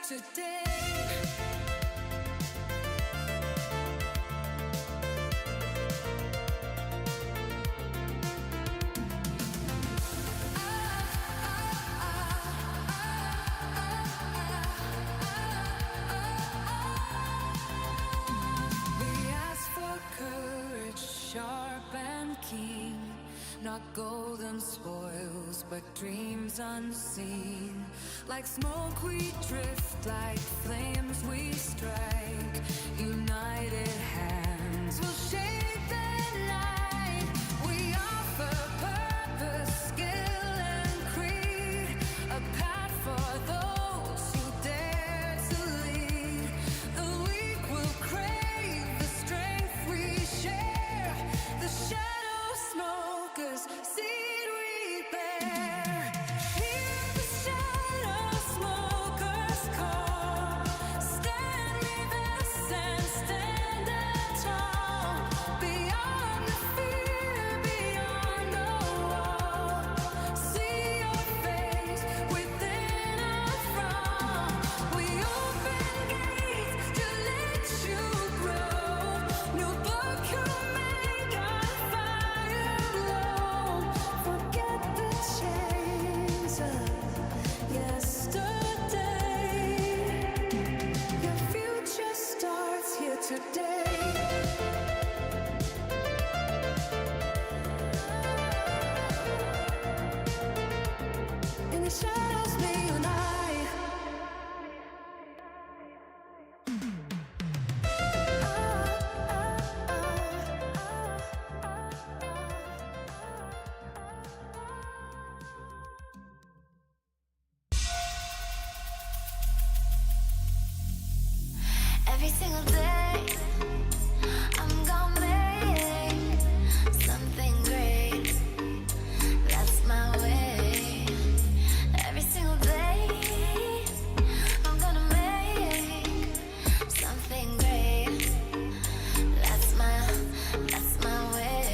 today. Sharp and keen, not golden spoils, but dreams unseen. Like smoke we drift, like flames we strike. United hands will shape the night. We offer purpose, skill and creed, a path for those who dare to lead. The weak will crave the strength we share. The shadow smokers, seed we bear. Hear the shadow smokers call. Stand with us and stand tall. Beyond the fear, beyond the wall. See your face within a frown. We open gates to let you grow. New book you make on fire glow. Forget the chains of yesterday. Your future starts here today. In the shadows, me and I. Every single day, I'm gonna make something great. That's my way. Every single day, I'm gonna make something great. That's my way.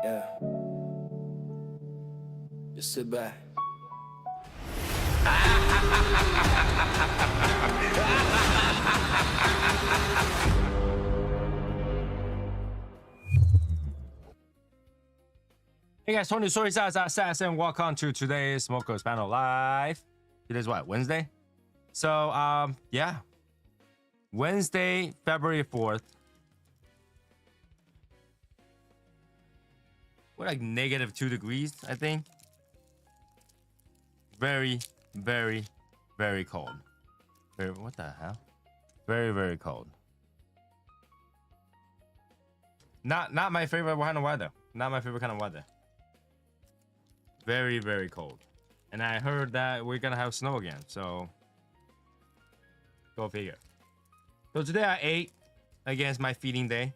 Yeah. Just sit back. Hey guys, Tony Story Sass and welcome to today's Smokers Panel Live. Today's what, Wednesday? So, yeah. Wednesday, February 4th. We're like -2 degrees, I think. Very, very, very cold. Very, what the hell? Very, very cold. Not my favorite kind of weather. Not my favorite kind of weather. Very, very cold. And I heard that we're gonna have snow again, so go figure. So today I ate. Again, it's my feeding day.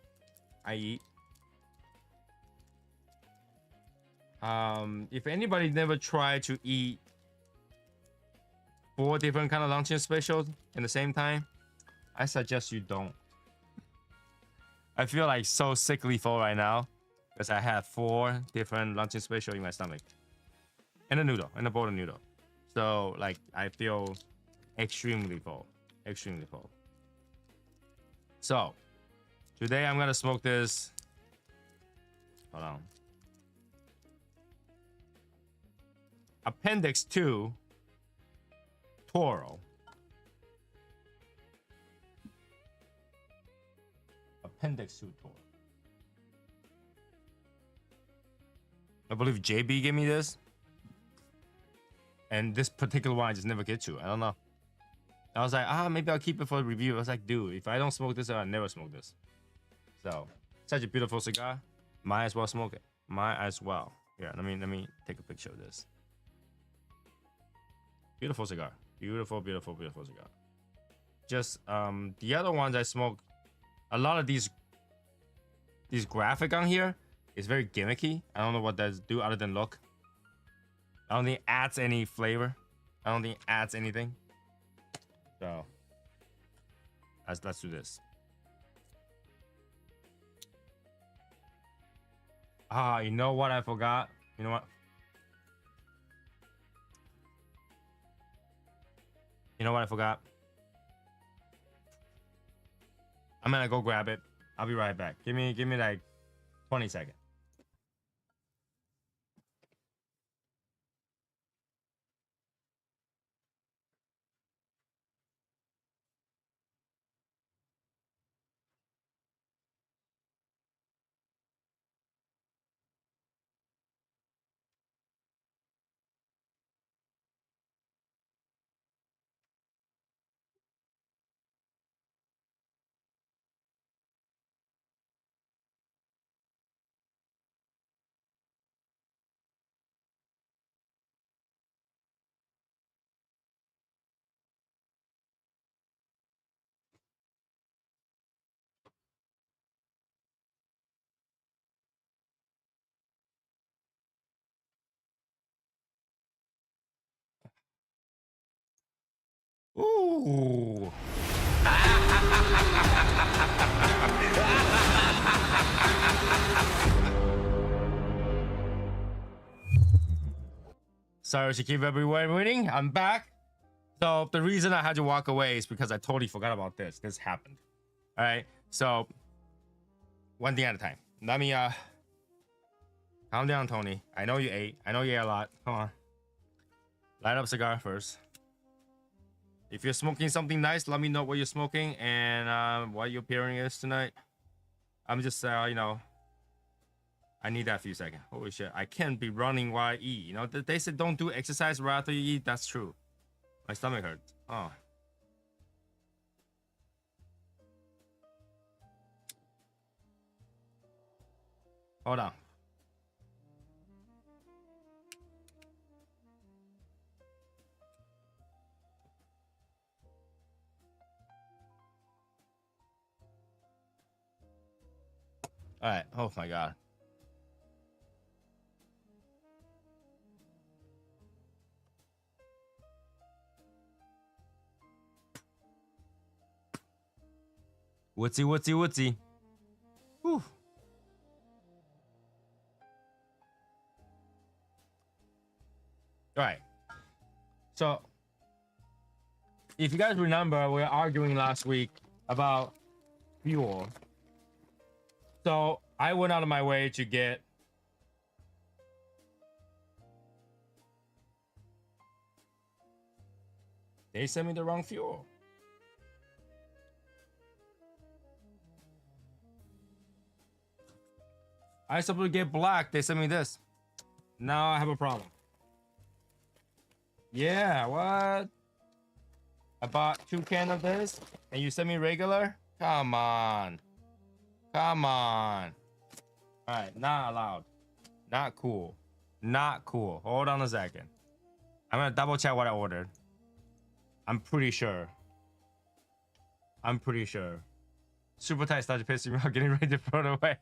I eat. If anybody never tried to eat 4 different kind of luncheon specials in the same time, I suggest you don't. I feel like so sickly full right now because I have 4 different luncheon special in my stomach. And a noodle, and a bowl of noodle. So, like, I feel extremely full. Extremely full. So, today I'm gonna smoke this. Hold on. Appendix 2 Toro. Appendix 2 Toro. I believe JB gave me this. And this particular one I just never get to. I don't know. I was like, maybe I'll keep it for the review. I was like, dude, if I don't smoke this, I'll never smoke this. So, such a beautiful cigar. Might as well smoke it. Might as well. Here, let me take a picture of this. Beautiful cigar. Beautiful, beautiful, beautiful cigar. Just the other ones I smoke, a lot of these graphic on here is very gimmicky. I don't know what that do other than look. I don't think it adds any flavor. I don't think it adds anything. So let's do this. You know what I forgot? You know what? You know what I forgot? I'm gonna go grab it. I'll be right back. Give me like 20 seconds. Ooh. Sorry to keep everyone waiting. I'm back. So the reason I had to walk away is because I totally forgot about this. This happened. All right. So one thing at a time. Let me calm down, Tony. I know you ate. I know you ate a lot. Come on. Light up cigar first. If you're smoking something nice, let me know what you're smoking and what your pairing is tonight. I'm just you know, I need that few seconds. Holy shit, I can't be running while I eat. You know, they said don't do exercise right after you eat. That's true. My stomach hurts. Oh. Hold on. All right. Oh my god. Woodsy. Whew. All right. So, if you guys remember, we were arguing last week about fuel. So, I went out of my way to get they sent me the wrong fuel. I supposed to get black. They sent me this. Now I have a problem. Yeah, what? I bought 2 cans of this, and you sent me regular? Come on. Come on. All right, not allowed. Not cool. Not cool. Hold on a second. I'm gonna double check what I ordered. I'm pretty sure. Super tight started pissing me off, getting ready to throw it away.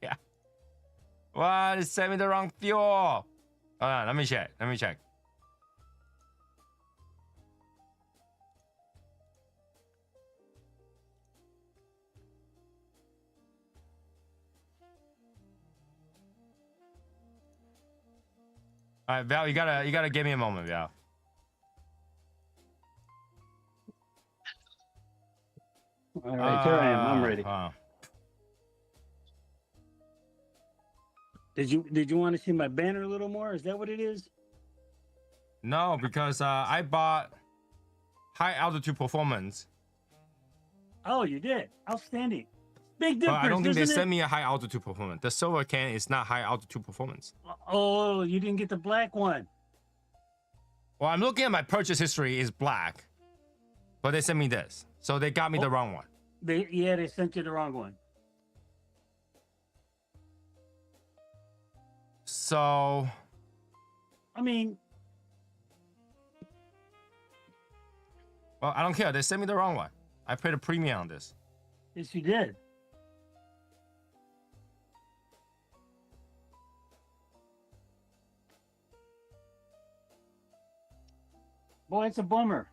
What? It sent me the wrong fuel. Hold on, let me check. All right, Val, you gotta give me a moment, Val. All right, here I am. I'm ready. Did you want to see my banner a little more? Is that what it is? No, because I bought high altitude performance. Oh, you did. Outstanding. Big But difference. I don't think they isn't sent it? me a high altitude performance. The silver can is not high altitude performance. Oh, you didn't get the black one. Well, I'm looking at my purchase history is black, but they sent me this, so they got me the wrong one. They sent you the wrong one. So I mean, well, I don't care. They sent me the wrong one. I paid a premium on this. yes, you did. Boy, it's a bummer.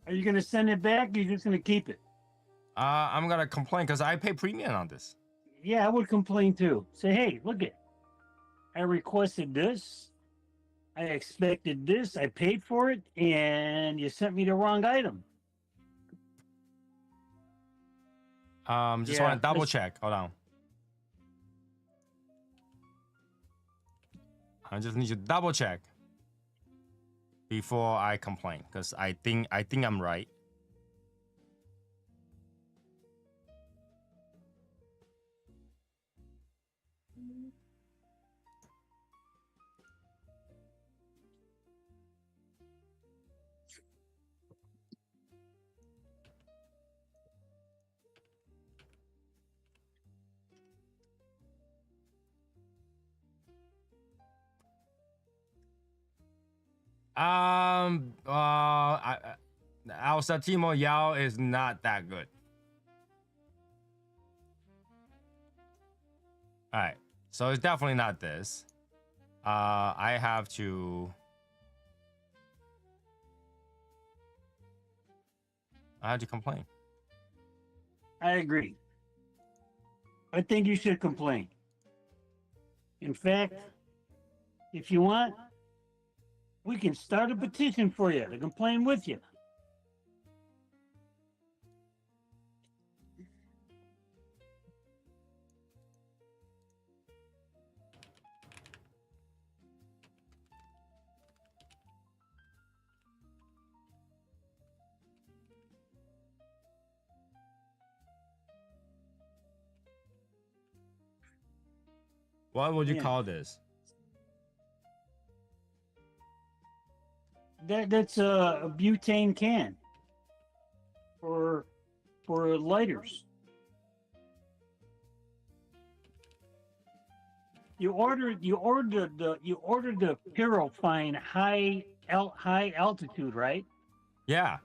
Are you going to send it back? Or are you just going to keep it? I'm gonna complain because I pay premium on this. Yeah, I would complain too. Say, hey, look it. I requested this. I expected this. I paid for it, and you sent me the wrong item. Just Yeah, want to double let's- check. Hold on. I just need to double check before I complain because I think I'm right. Al Satimo Yao is not that good. All right, so it's definitely not this. I have to complain. I agree. I think you should complain. In fact, if you want, we can start a petition for you to complain with you. What would you Yeah. call this? That's a butane can for lighters. You ordered the Purofine high altitude, right? Yeah,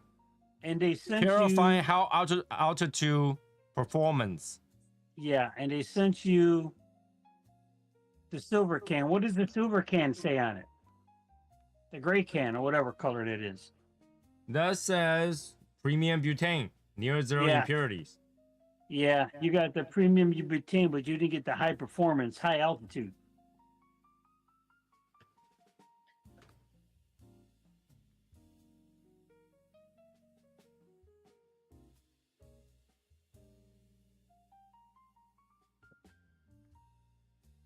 And they sent purifying you how altitude performance. yeah, and they sent you the silver can. What does the silver can say on it? The gray can or whatever color it is. That says premium butane, near zero Yeah. impurities. Yeah, you got the premium butane, but you didn't get the high performance, high altitude.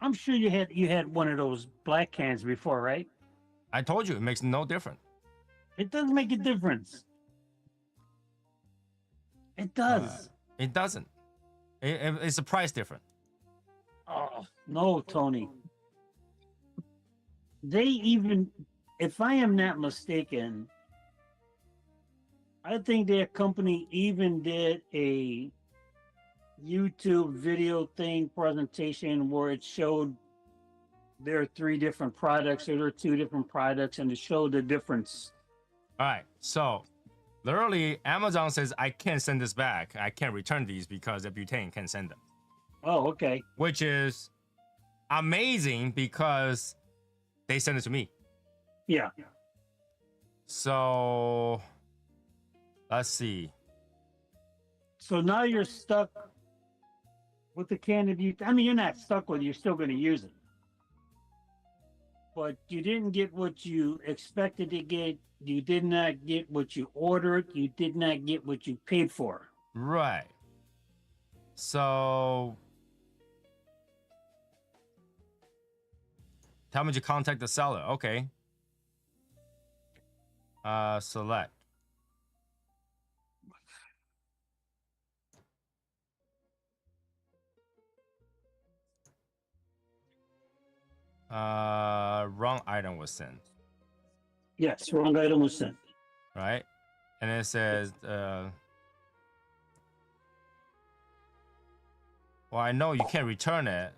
I'm sure you had one of those black cans before, right? I told you it makes no difference. It does make a difference. It does. It doesn't. It's a price difference. Oh no, Tony. They even, if I am not mistaken, I think their company even did a YouTube video thing presentation where it showed there are 3 different products or there are 2 different products and it showed the difference. All right. So literally, Amazon says I can't send this back. I can't return these because the butane can send them. Oh, okay. Which is amazing because they send it to me. Yeah. So let's see. So now you're stuck with the can of butane. I mean, you're not stuck with it. You're still going to use it. But you didn't get what you expected to get. You did not get what you ordered. You did not get what you paid for. Right. So tell me to contact the seller. Okay. Select. Wrong item was sent. Yes, wrong item was sent. Right? And it says, well, I know you can't return it,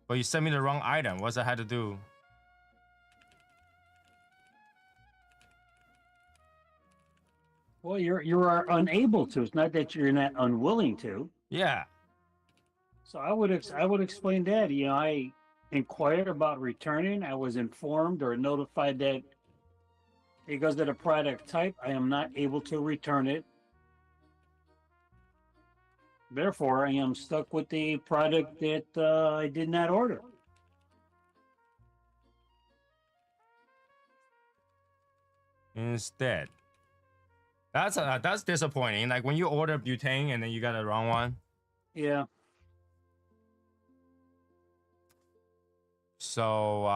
but you sent me the wrong item. What's that had to do? Well, you are unable to. It's not that you're not unwilling to. Yeah. So I would explain that. You know, I inquired about returning. I was informed or notified that because of the product type, I am not able to return it. Therefore, I am stuck with the product that I did not order. Instead. That's disappointing. Like when you order butane and then you got the wrong one. Yeah. So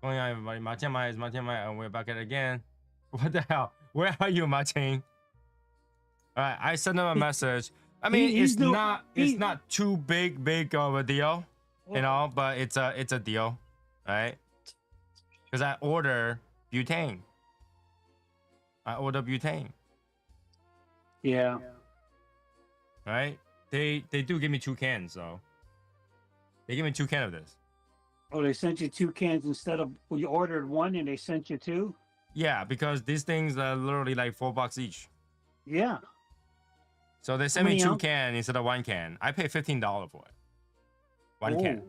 going on, everybody. It's Machema, and we're back at it again. What the hell? Where are you, Machine? All right, I sent him a message. I mean, he's it's not too big of a deal, you know, but it's a deal, right? Because I order butane. Yeah. Right? They do give me 2 cans, so they give me 2 cans of this. Oh, they sent you 2 cans instead of, well, you ordered 1 and they sent you 2? Yeah, because these things are literally like $4 each. Yeah. So they sent me 2 cans instead of 1 can. I paid $15 for it. 1 can.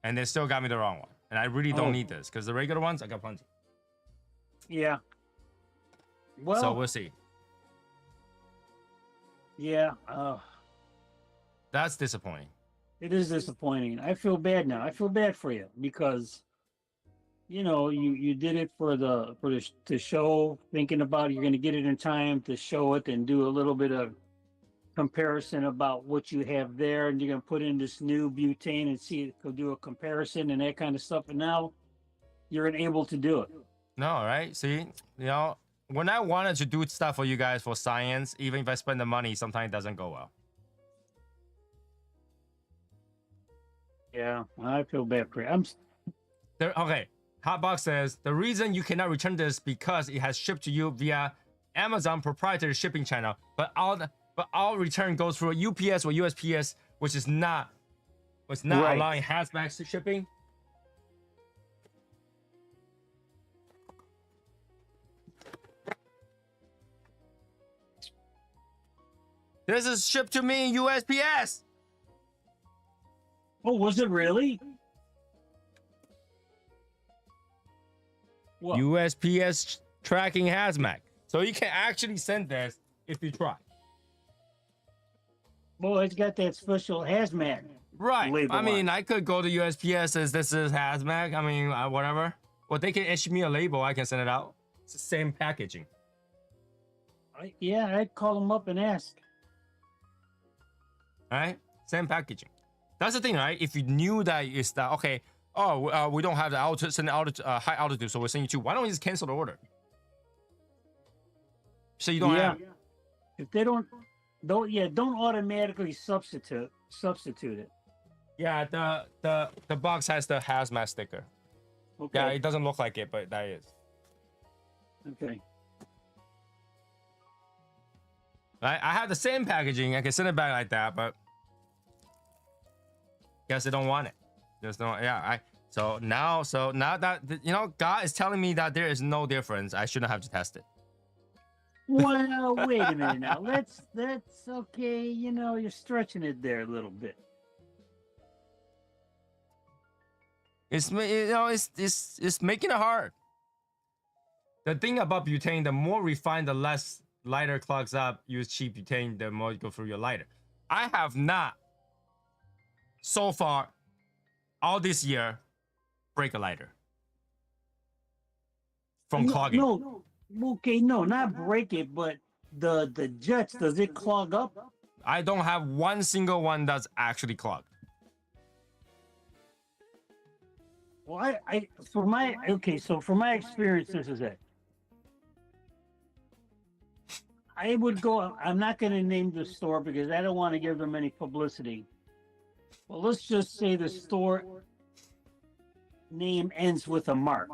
And they still got me the wrong one. And I really don't need this because the regular ones, I got plenty. Yeah. Well, so we'll see. Yeah. That's disappointing. It is disappointing. I feel bad now. I feel bad for you because, you know, you did it for the show, thinking about you're going to get it in time to show it and do a little bit of comparison about what you have there, and you're going to put in this new butane and see it, go do a comparison and that kind of stuff. And now you're unable to do it. No, right? See, you know, when I wanted to do stuff for you guys for science, even if I spend the money, sometimes it doesn't go well. Yeah, I feel bad for you. Okay, Hotbox says the reason you cannot return this because it has shipped to you via Amazon proprietary shipping channel, but all return goes through UPS or USPS, which is not Right. allowing hazmat shipping. This is shipped to me in USPS. Oh, was it really? What? USPS tracking hazmat. So you can actually send this if you try. Well, it's got that special hazmat. Right. Label I mean, on. I could go to USPS as this is hazmat. I mean, whatever. Well, they can issue me a label. I can send it out. It's the same packaging. Yeah, I'd call them up and ask. All right. Same packaging. That's the thing, right? If you knew that it's that, okay, oh, we don't have the altitude, send high altitude, so we're sending you two. Why don't you just cancel the order? So you don't have. If they don't automatically substitute it. Yeah, the box has the hazmat sticker. Okay. Yeah, it doesn't look like it, but that is. Okay. I have the same packaging. I can send it back like that, but guess they don't want it. Just don't. Yeah. So now that God is telling me that there is no difference, I shouldn't have to test it. Well, wait a minute now. That's okay. You're stretching it there a little bit. It's making it hard. The thing about butane, the more refined, the less lighter clogs up. Use cheap butane, the more you go through your lighter. I have not, so far, all this year, break a lighter from clogging. No, okay, no, not break it, but the jets, does it clog up? I don't have one single one that's actually clogged. Well, for my experience, this is it. I would go. I'm not going to name the store because I don't want to give them any publicity. Well, let's just say the store name ends with a Mart.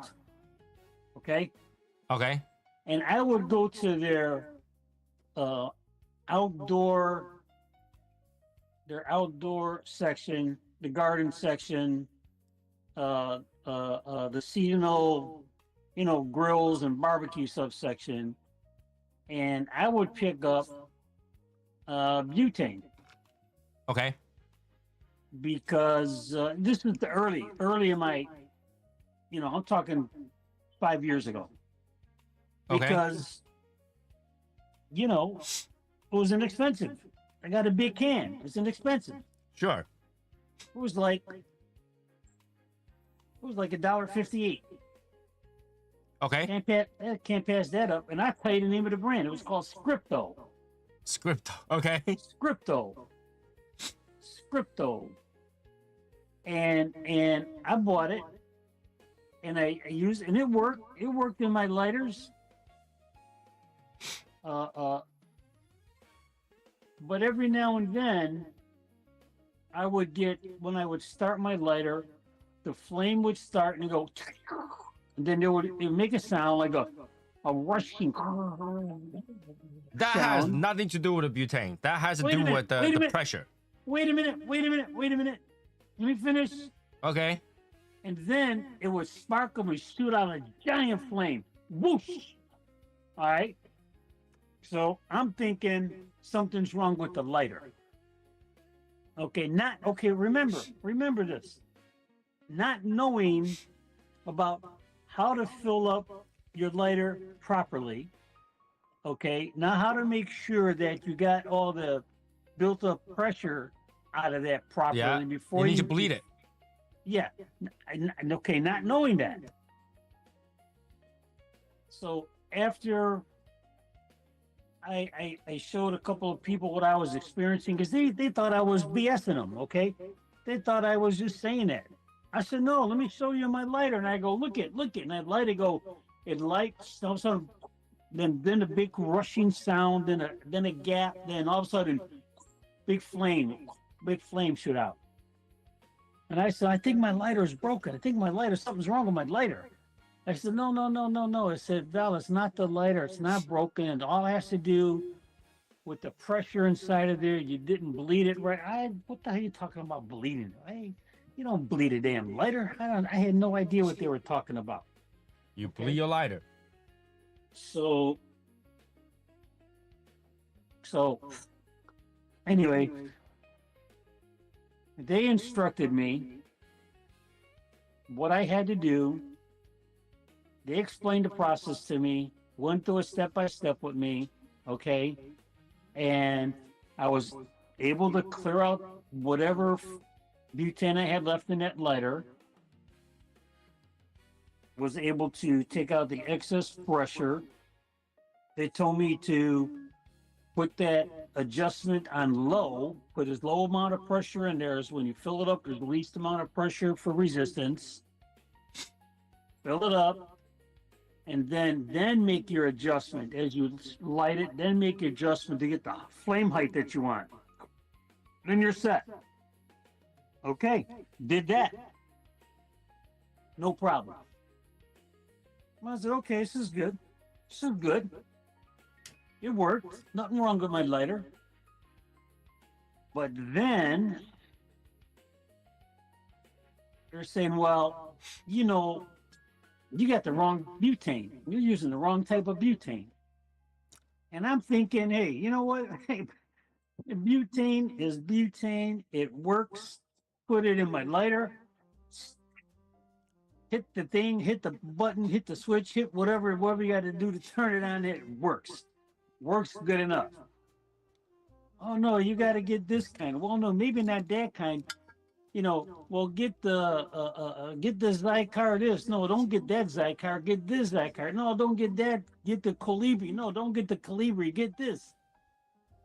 Okay. Okay. And I would go to their outdoor section, the garden section, the seasonal, grills and barbecue subsection, and I would pick up butane. Okay. Because this is the early in my, I'm talking 5 years ago. Okay. Because, it was inexpensive. I got a big can. It's inexpensive. Sure. It was like $1.58. Okay. Can't pass that up. And I played the name of the brand. It was called Scripto. Okay. Scripto. And I bought it, and I used, and it worked. It worked in my lighters. But every now and then, I would get, when I would start my lighter, the flame would start and go, and then it would make a sound like a rushing. That has nothing to do with the butane. That has to do with the pressure. Wait a minute. Let me finish. Okay. And then it would sparkle and shoot out a giant flame. Whoosh! All right. So I'm thinking something's wrong with the lighter. Okay, remember this. Not knowing about how to fill up your lighter properly. Okay, now how to make sure that you got all the built up pressure out of that properly before you need to bleed it. Yeah. Okay, not knowing that. So after I showed a couple of people what I was experiencing, because they thought I was BSing them, okay? They thought I was just saying that. I said, no, let me show you my lighter. And I go, look it. And I light it, it lights, all of a sudden, then a big rushing sound, then a gap, then all of a sudden, big flame shoot out. And I said, I think my lighter is broken. Something's wrong with my lighter. I said, no. I said, Val, it's not the lighter. It's not broken. And all it has to do with the pressure inside of there. You didn't bleed it right. What the hell are you talking about bleeding? You don't bleed a damn lighter. I had no idea what they were talking about. You bleed your lighter. So Anyway, they instructed me what I had to do. They explained the process to me, went through it step by step with me, okay? And I was able to clear out whatever butane I had left in that lighter, was able to take out the excess pressure. They told me to put that adjustment on low, put as low amount of pressure in there as when you fill it up, there's the least amount of pressure for resistance. Fill it up, and then make your adjustment as you light it. Then make your adjustment to get the flame height that you want. Then you're set. Okay, did that. No problem. I said, okay, this is good. This is good. It worked. Nothing wrong with my lighter. But then they're saying, well, you know, you got the wrong butane. You're using the wrong type of butane. And I'm thinking, hey, you know what? Hey, butane is butane. It works. Put it in my lighter. Hit the thing, hit the button, hit the switch, hit whatever you got to do to turn it on. It works. Works good enough. Oh no, you got to get this kind. Well, no, maybe not that kind. You know, well, get the Zycar this. No, don't get that Zycar. Get this Zycar. No, don't get that. Get the Colibri. No, don't get the Colibri. Get this.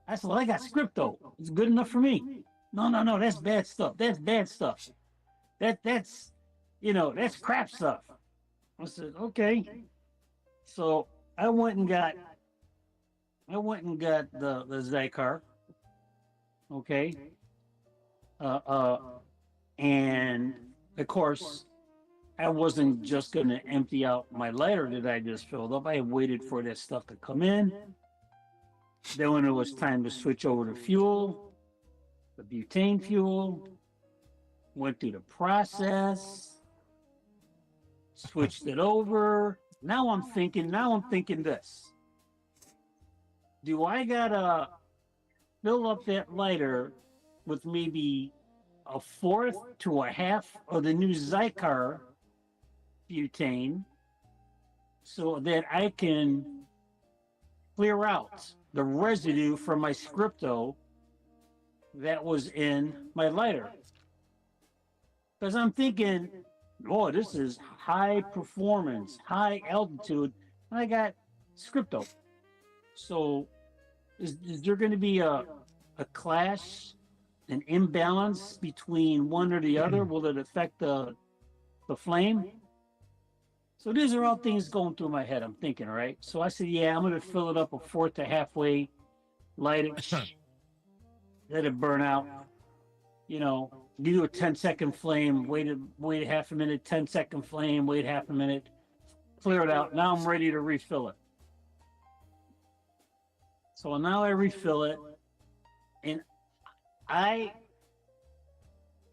I said, well, I got Scripto. It's good enough for me. No, that's bad stuff. That's bad stuff. That's you know, that's crap stuff. I said, okay. So I went and got the Zycar. Okay. And of course, I wasn't just going to empty out my lighter that I just filled up. I waited for that stuff to come in. Then when it was time to switch over to fuel, the butane fuel, went through the process, switched it over. Now I'm thinking this. Do I gotta fill up that lighter with maybe a fourth to a half of the new Zycar butane so that I can clear out the residue from my Scripto that was in my lighter? Because I'm thinking, oh, this is high performance, high altitude, and I got Scripto. So is there going to be a clash, an imbalance between one or the other? Will it affect the flame? So these are all things going through my head. I'm thinking, right? So I said, yeah, I'm going to fill it up a fourth to halfway, light it, let it burn out. You know, you do a 10-second flame, wait half a minute, 10-second flame, wait half a minute, clear it out. Now I'm ready to refill it. So now I refill it, and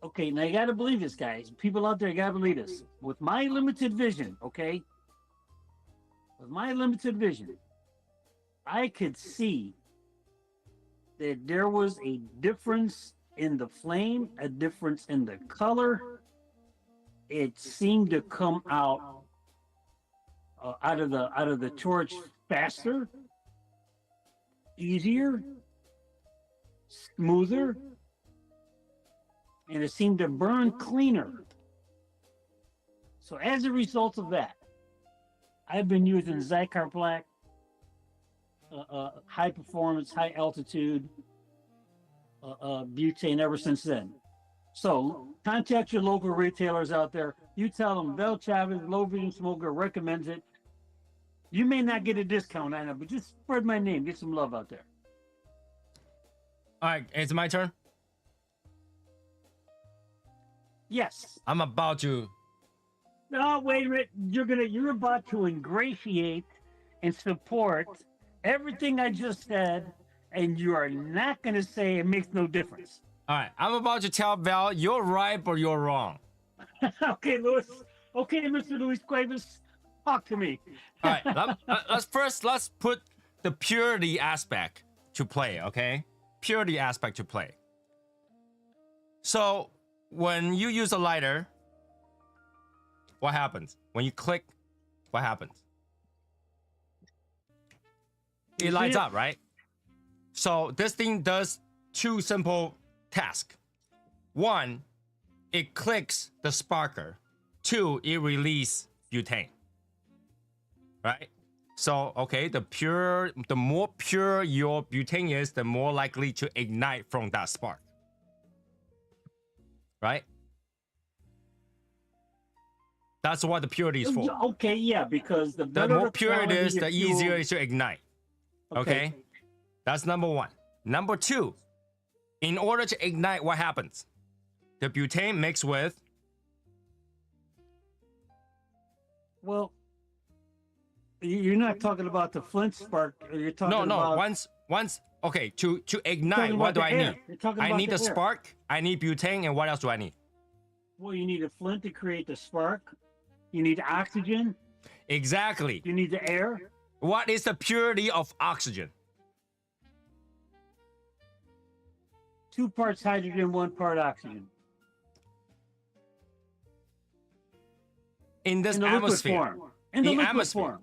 okay, now you got to believe this, guys. People out there, you got to believe this. With my limited vision, okay? With my limited vision, I could see that there was a difference in the flame, a difference in the color. It seemed to come out out of the torch faster, easier, smoother, and it seemed to burn cleaner. So as a result of that, I've been using Zycar Black, high performance, high altitude butane ever since then. So contact your local retailers out there. You tell them Val Chavez, Low Vision Smoker, recommends it. You may not get a discount on it, but just spread my name. Get some love out there. All right, it's my turn. Yes. I'm about to. No, wait a minute. You're about to ingratiate and support everything I just said, and you are not going to say it makes no difference. All right, I'm about to tell Val you're right or you're wrong. Okay, Louis. Okay, Mr. Luis Cuevas, talk to me. All right, let's put the purity aspect to play, okay? purity aspect to play. So when you use a lighter, what happens? When you click, what happens? It lights up, right? So this thing does two simple tasks. One, it clicks the sparker. Two, it releases butane. Right? So, okay, the more pure your butane is, the more likely to ignite from that spark. Right? That's what the purity is for. Okay, yeah, because the more pure it is, the quality of easier fuel- it is to ignite. Okay? That's number one. Number two, in order to ignite, what happens? The butane mixed with. Well, you're not talking about the flint spark. Or you're talking about Once. Okay, to ignite, talking what about do the I air. need? You're talking I about need the the air. spark. I need butane, and what else do I need? Well, you need a flint to create the spark. You need oxygen. Exactly. You need the air. What is the purity of oxygen? 2 parts hydrogen, 1 part oxygen. In this In the liquid atmosphere. form. In the liquid atmosphere. form.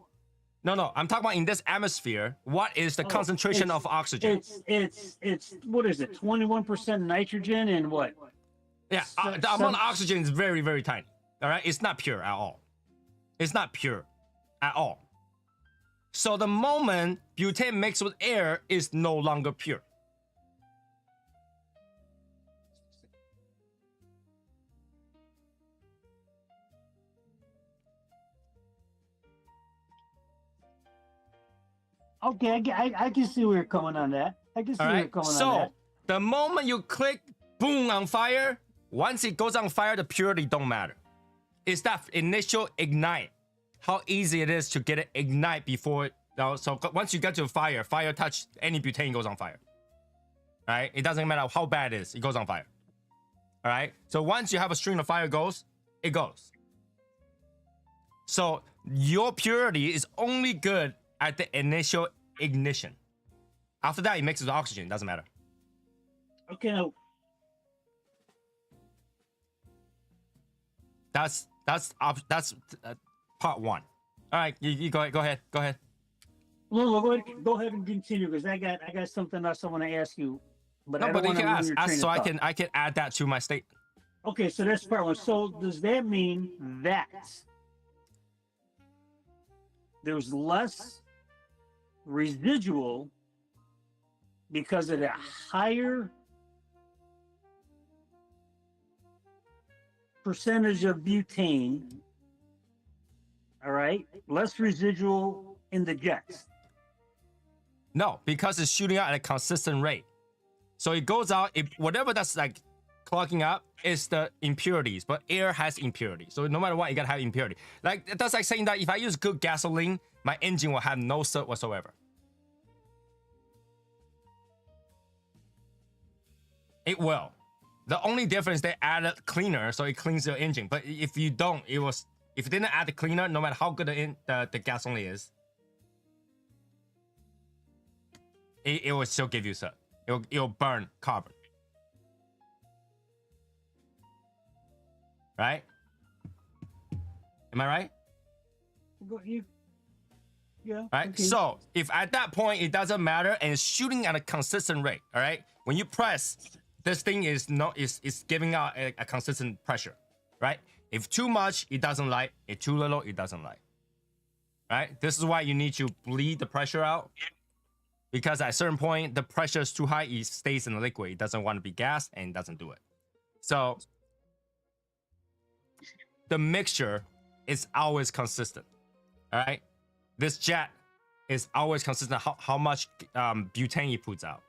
No, I'm talking about in this atmosphere. What is the concentration of oxygen? It's what is it? 21% nitrogen and what? Yeah, the amount of oxygen is very, very tiny. All right, it's not pure at all. It's not pure at all. So the moment butane mixed with air is no longer pure. Okay, I can see where you're coming on that. I can see All where you're right. coming on So that. the moment you click, boom, on fire. Once it goes on fire, the purity don't matter. It's that initial ignite. How easy it is to get it ignite before. So once you get to fire touch any butane goes on fire. All right. It doesn't matter how bad it is. It goes on fire. All right. So once you have a string of fire goes, it goes. So your purity is only good at the initial ignition. After that, it mixes with oxygen. Doesn't matter. Okay, now That's part one. All right, you go ahead. Go ahead. no, go ahead and continue because I got something else I want to ask you. But I No, don't but you wanna can ruin ask your train so of I thought. can add that to my statement. Okay, so that's part one. So does that mean that there's less residual because of the higher percentage of butane? All right, less residual in the jets. No, because it's shooting out at a consistent rate. So it goes out, whatever that's like clogging up is the impurities, but air has impurity. So no matter what, you gotta have impurity. Like that's like saying that if I use good gasoline, my engine will have no soot whatsoever. It will. The only difference they added cleaner, so it cleans your engine. But if you don't, if you didn't add the cleaner, no matter how good the gasoline is, it will still give you soot. It'll burn carbon. Right? Am I right? Yeah. Right? Okay. So if at that point it doesn't matter and it's shooting at a consistent rate, all right? When you press, this thing is giving out a consistent pressure, right? If too much, it doesn't light. If too little, it doesn't light. Right? This is why you need to bleed the pressure out. Because at a certain point, the pressure is too high, it stays in the liquid. It doesn't want to be gas and it doesn't do it. So the mixture is always consistent. All right? This jet is always consistent how much butane it puts out.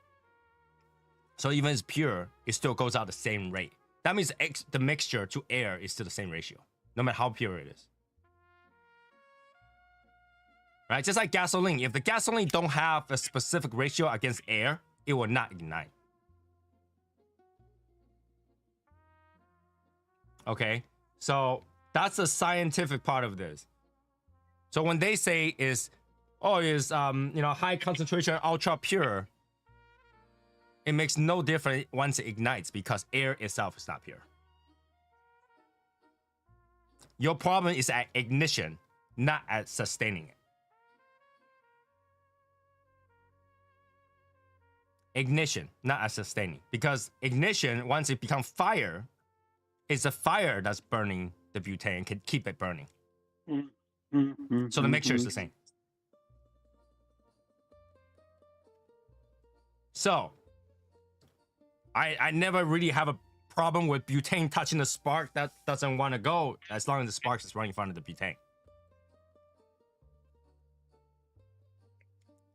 So even if it's pure, it still goes out the same rate. That means the mixture to air is still the same ratio, no matter how pure it is. Right? Just like gasoline. If the gasoline don't have a specific ratio against air, it will not ignite. Okay? So that's the scientific part of this. So when they say is high concentration, ultra pure, It makes no difference once it ignites because air itself is not pure. Your problem is at ignition, not at sustaining it. Ignition, not at sustaining. Because ignition, once it becomes fire, it's the fire that's burning the butane and can keep it burning. So the mixture is the same. So, I never really have a problem with butane touching the spark that doesn't want to go as long as the spark is running in front of the butane.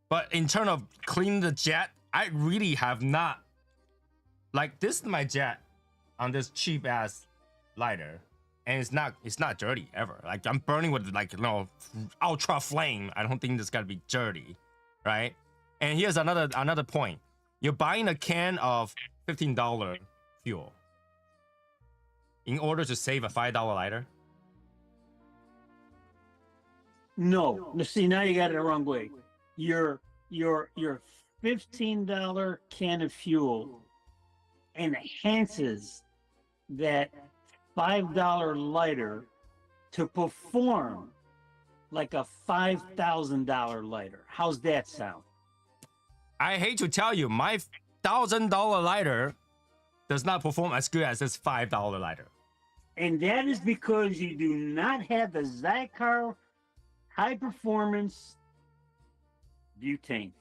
But in terms of cleaning the jet, I really have not. Like, this is my jet on this cheap ass lighter, and it's not dirty ever. Like, I'm burning with like, you know, ultra flame. I don't think this gotta be dirty, right? And here's another point. You're buying a can of $15 fuel in order to save a $5 lighter. No, see, now you got it the wrong way. Your $15 can of fuel enhances that $5 lighter to perform like a $5,000 lighter. How's that sound? I hate to tell you, my $1,000 lighter does not perform as good as this $5 lighter. And that is because you do not have the Cigar high performance butane.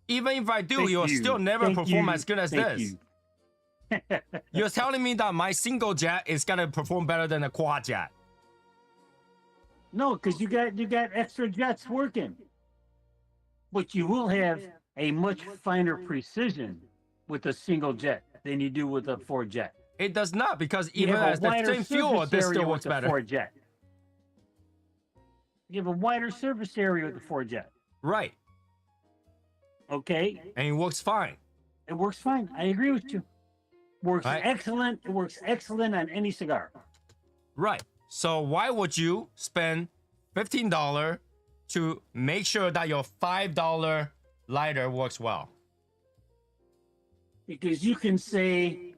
Even if I do, Thank you'll you. still never Thank perform you. as good as Thank this. you. You're telling me that my single jet is gonna perform better than a quad jet. No, because you got extra jets working. But you will have a much finer precision with a single jet than you do with a 4-jet. It does not, because You even have a as the wider same fuel, surface this area still with works the better. 4-jet. You have a wider surface area with the 4-jet. Right. Okay, And it works fine. it works fine. I agree with you. Works Right. excellent. It works excellent on any cigar. Right. So why would you spend $15 to make sure that your $5 lighter works well? Because you can say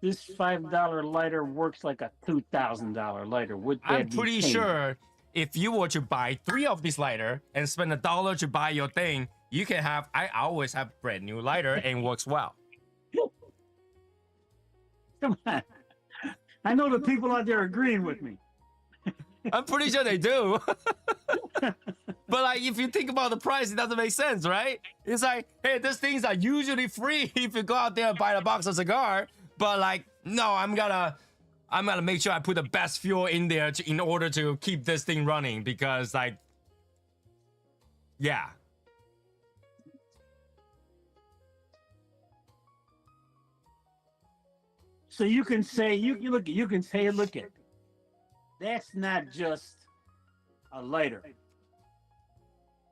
this $5 lighter works like a $2,000 lighter. Would that I'm be pretty tame? sure if you were to buy 3 of these lighter and spend $1 to buy your thing, you can have, I always have brand new lighter and works well. Come on. I know the people out there agreeing with me. I'm pretty sure they do. But like, if you think about the price, it doesn't make sense, right? It's like, hey, these things are usually free if you go out there and buy a box of cigar. But like, no, I'm gonna make sure I put the best fuel in there in order to keep this thing running, because like, yeah. So you can say you can say, look at, that's not just a lighter.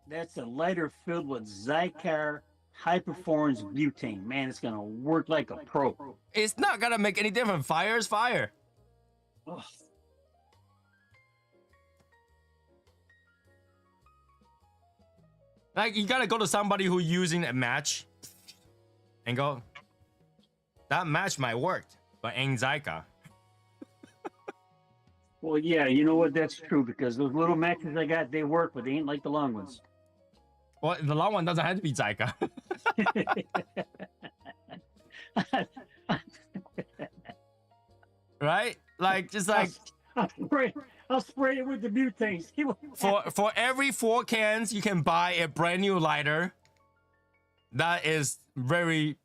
That's a lighter filled with Cigar high performance butane. Man, it's gonna work like a pro. It's not gonna make any difference. Fire is fire. Ugh. Like, you gotta go to somebody who's using a match and go, that match might work, but ain't Zyka. Well, yeah, you know what? That's true, because those little matches I got, they work, but they ain't like the long ones. Well, the long one doesn't have to be Zyka. Right? Like, just like, I'll spray it with the butane. See what for every 4 cans, you can buy a brand new lighter. That is very,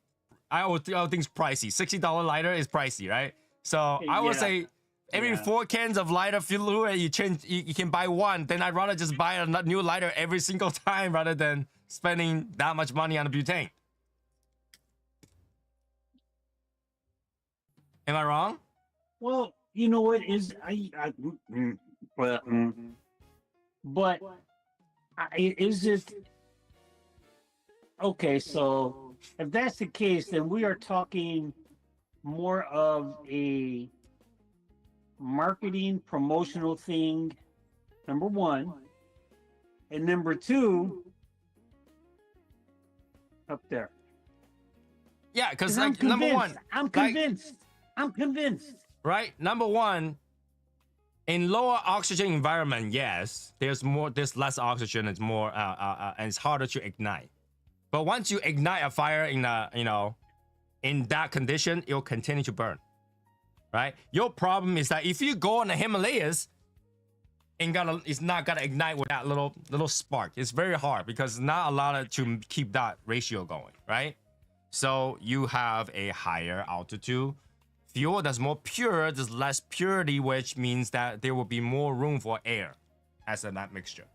I would think it's pricey. $60 lighter is pricey, right? So I would Yeah. say every 4 cans of lighter fluid, you can buy one. Then I'd rather just buy a new lighter every single time rather than spending that much money on the butane. Am I wrong? Well, you know what is but is it okay? So if that's the case, then we are talking more of a marketing promotional thing. Number one, and number two, up there. Yeah, because 'Cause I'm like number one, convinced. I'm like, convinced. I'm convinced. right? Number one, in lower oxygen environment, yes, there's less oxygen. It's more, and it's harder to ignite. But once you ignite a fire in in that condition, it'll continue to burn, right? Your problem is that if you go in the Himalayas, it's not gonna ignite with that little spark. It's very hard because it's not allowed to keep that ratio going, right? So you have a higher altitude fuel that's more pure. There's less purity, which means that there will be more room for air as in that mixture,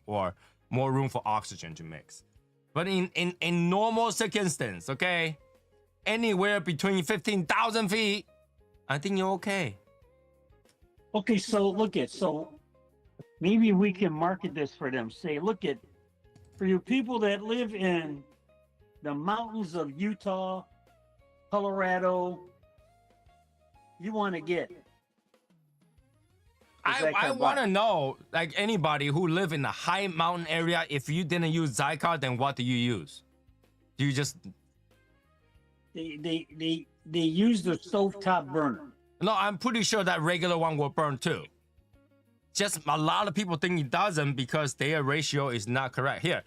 or more room for oxygen to mix. But in normal circumstance, okay, anywhere between 15,000 feet, I think you're okay. Okay, so maybe we can market this for them. Say, look at, for you people that live in the mountains of Utah, Colorado, you want to get. I want to know, like anybody who live in a high mountain area, if you didn't use Zycar, then what do you use? Do you just? They use the stovetop burner. No, I'm pretty sure that regular one will burn too. Just a lot of people think it doesn't because their ratio is not correct. Here,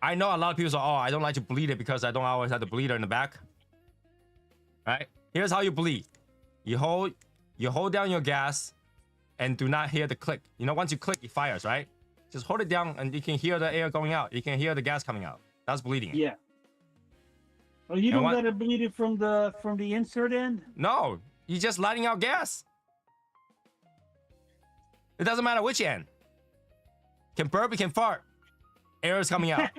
I know a lot of people say, oh, I don't like to bleed it because I don't always have the bleeder in the back. Right? Here's how you bleed. You hold down your gas and do not hear the click. You know, once you click, it fires, right? Just hold it down and you can hear the air going out. You can hear the gas coming out. That's bleeding. Yeah. Oh, you don't let it bleed it from the insert end? No, you're just letting out gas. It doesn't matter which end. Can burp, it can fart. Air is coming out.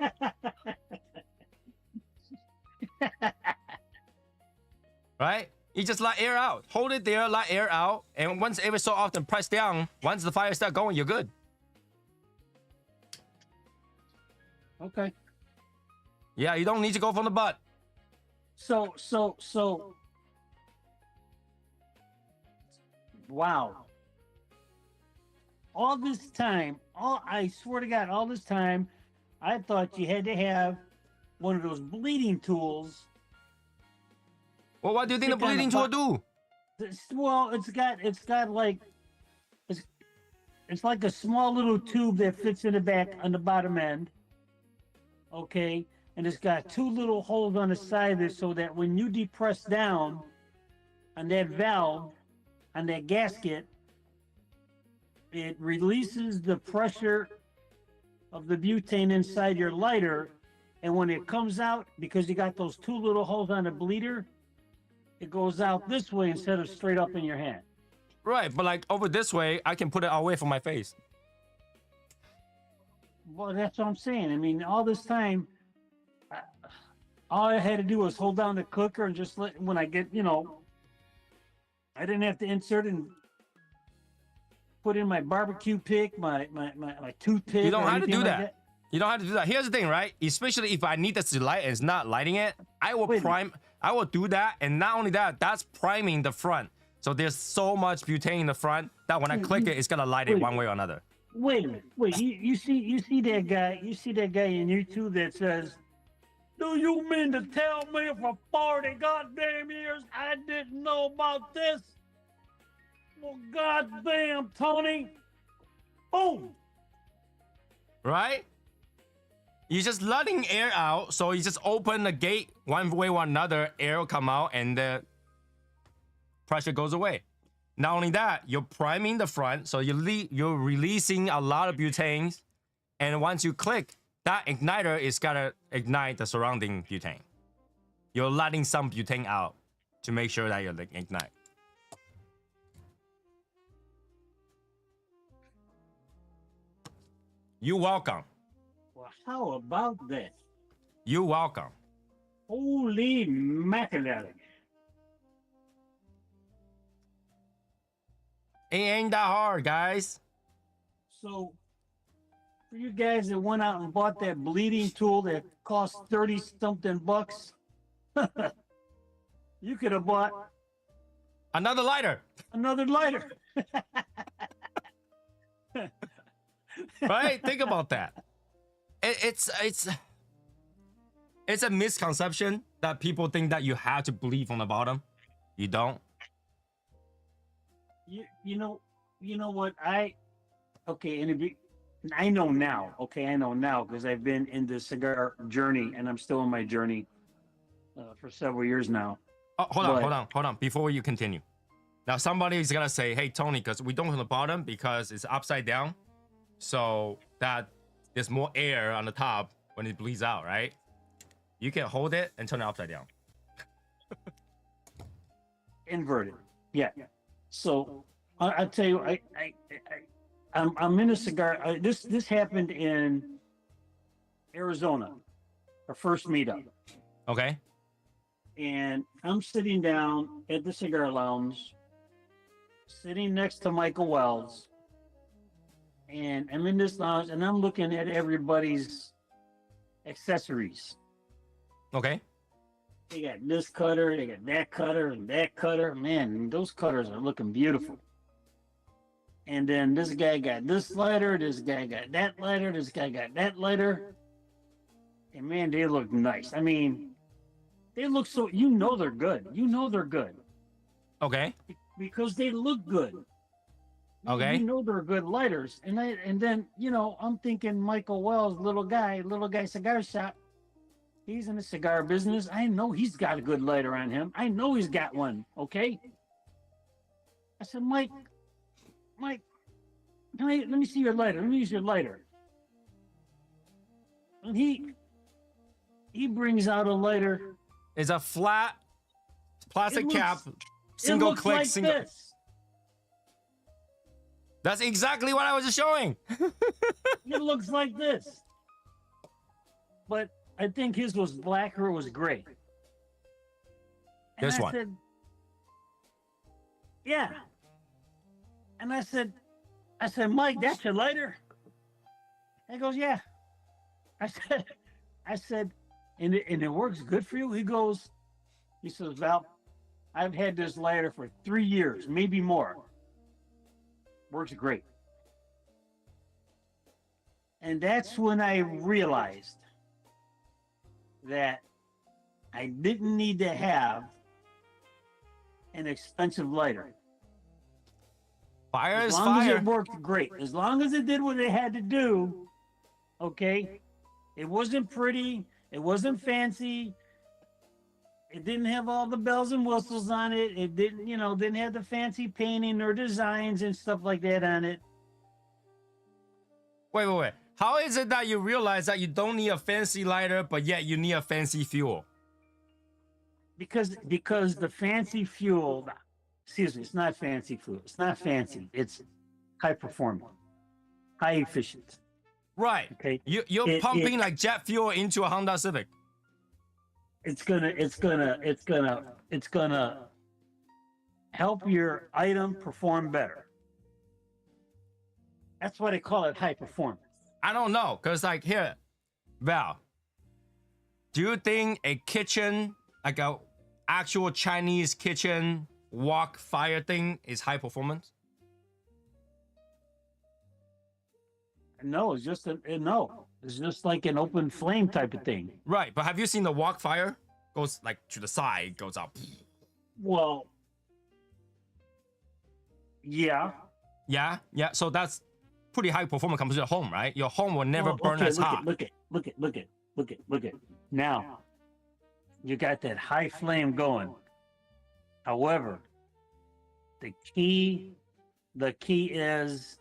Right? You just let air out. Hold it there, let air out. And once every so often press down, once the fire starts going, you're good. Okay. Yeah, you don't need to go from the butt. So wow. All this time, I swear to God, all this time, I thought you had to have one of those bleeding tools. Well, what do you think the Stick on bleeding the tool do? Well, it's got like it's like a small little tube that fits in the back on the bottom end. Okay, and it's got two little holes on the side of it so that when you depress down on that valve, on that gasket, it releases the pressure of the butane inside your lighter, and when it comes out, because you got those two little holes on the bleeder, it goes out this way instead of straight up in your hand. Right, but like over this way, I can put it away from my face. Well, that's what I'm saying. I mean, all this time, all I had to do was hold down the cooker and just let, when I get, I didn't have to insert and put in my barbecue pick, my toothpick. You don't have to do like that. You don't have to do that. Here's the thing, right? Especially if I need this to light and it's not lighting it, I will prime. I will do that, and not only that, that's priming the front. So there's so much butane in the front that when I click it, it's gonna light it one way or another. Wait a minute. Wait, you see that guy? You see that guy in YouTube that says, "Do you mean to tell me for 40 goddamn years I didn't know about this?" Well, goddamn, Tony. Boom. Right? You're just letting air out, so you just open the gate one way or another, air will come out, and the pressure goes away. Not only that, you're priming the front, so you're releasing a lot of butanes, and once you click, that igniter is gonna ignite the surrounding butane. You're letting some butane out to make sure that you ignite. You're welcome. Well, how about that? You're welcome. Holy mackerel. It ain't that hard, guys. So, for you guys that went out and bought that bleeding tool that cost 30-something bucks, you could have bought Another lighter. another lighter. Right? Think about that. It's a misconception that people think that you have to bleed from the bottom? You don't? You know what okay, and I know now. Okay, I know now because I've been in the cigar journey, and I'm still in my journey for several years now. Oh, hold on. Before you continue, now somebody is gonna say, "Hey, Tony, because we don't from the bottom because it's upside down, so that there's more air on the top when it bleeds out, right? You can hold it and turn it upside down." Inverted, yeah. So I tell you, I'm in a cigar. This happened in Arizona, our first meetup. Okay. And I'm sitting down at the cigar lounge, sitting next to Michael Wells, and I'm in this lounge and I'm looking at everybody's accessories. Okay. They got this cutter, they got that cutter, and that cutter. Man, those cutters are looking beautiful. And then this guy got this lighter, this guy got that lighter, this guy got that lighter. And man, they look nice. I mean, they look so, they're good. They're good Okay. because they look good. Okay. They're good lighters. And then, I'm thinking Michael Wells, little guy cigar shop. He's in the cigar business. I know he's got a good lighter on him. I know he's got one. Okay. I said, Mike, let me see your lighter. Let me use your lighter. And he brings out a lighter. It's a flat plastic cap, it single looks click, like single. This. That's exactly what I was just showing. It looks like this. But I think his was black or it was gray. And This I one. said, yeah. And I said, Mike, that's your lighter? He goes, yeah. I said, and it works good for you? He says, Val, I've had this lighter for 3 years, maybe more. Works great. And that's when I realized that I didn't need to have an expensive lighter. Fire As is long as fire. it worked great. As long as it did what it had to do, okay? It wasn't pretty. It wasn't fancy. It didn't have all the bells and whistles on it. It didn't have the fancy painting or designs and stuff like that on it. Wait. How is it that you realize that you don't need a fancy lighter, but yet you need a fancy fuel? Because the fancy fuel, excuse me, it's not fancy fuel. It's not fancy. It's high performance, high efficient. Right. Okay. You're pumping like jet fuel into a Honda Civic. It's gonna help your item perform better. That's why they call it high performance. I don't know, cause like here, Val, do you think a kitchen, like a actual Chinese kitchen wok fire thing, is high performance? No, it's just no. It's just like an open flame type of thing. Right, but have you seen the wok fire? Goes like to the side, goes up. Well, yeah. Yeah. So that's pretty high performance compared to home, right? Your home will never Well, burn okay, as hot. Look at. Now, you got that high flame going. However, the key is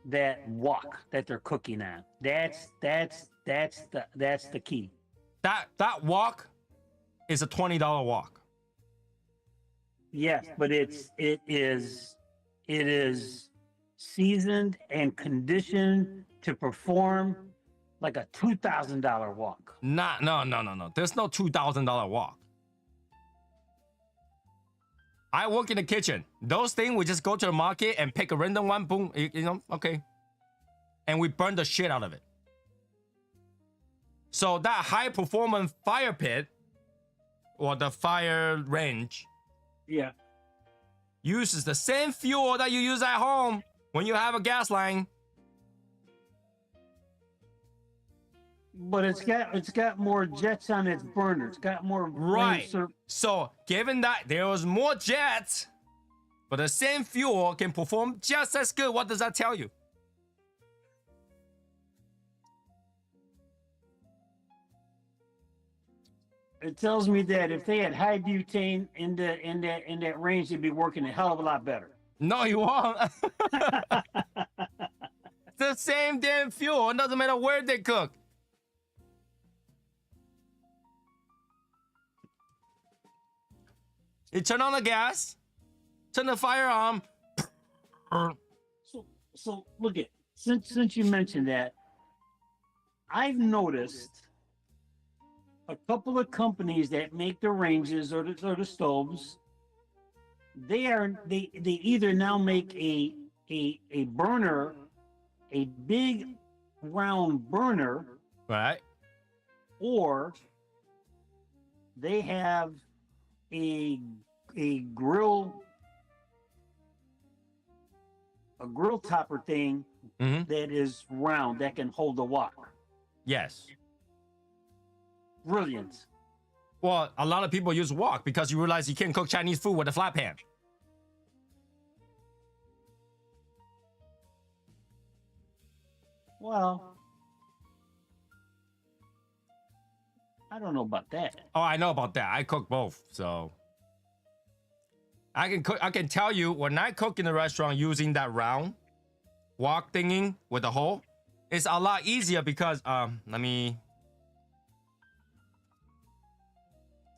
that wok that they're cooking on. That's the key. That wok is a $20 wok. Yes, but it is seasoned and conditioned to perform like a $2,000 wok. No. There's no $2,000 wok. I work in the kitchen. Those things, we just go to the market and pick a random one, boom, okay. And we burn the shit out of it. So that high performance fire pit or the fire range, Yeah. uses the same fuel that you use at home when you have a gas line. but it's got more jets on its burner. It's got more Right. range So given that there was more jets, but the same fuel can perform just as good, what does that tell you? It tells me that if they had high butane in that range, they'd be working a hell of a lot better. No, you won't. It's the same damn fuel. It doesn't matter where they cook. You turn on the gas, turn the fire on. So look at since you mentioned that, I've noticed a couple of companies that make the ranges or the stoves. They either now make a burner, a big round burner, Right. or they have a grill topper thing Mhm. that is round that can hold the wok. Yes. Brilliant. Well, a lot of people use wok because you realize you can't cook Chinese food with a flat pan. Well, I don't know about that. Oh, I know about that. I cook both, so I can cook. I can tell you when I cook in the restaurant using that round wok thingy with the hole, it's a lot easier because let me.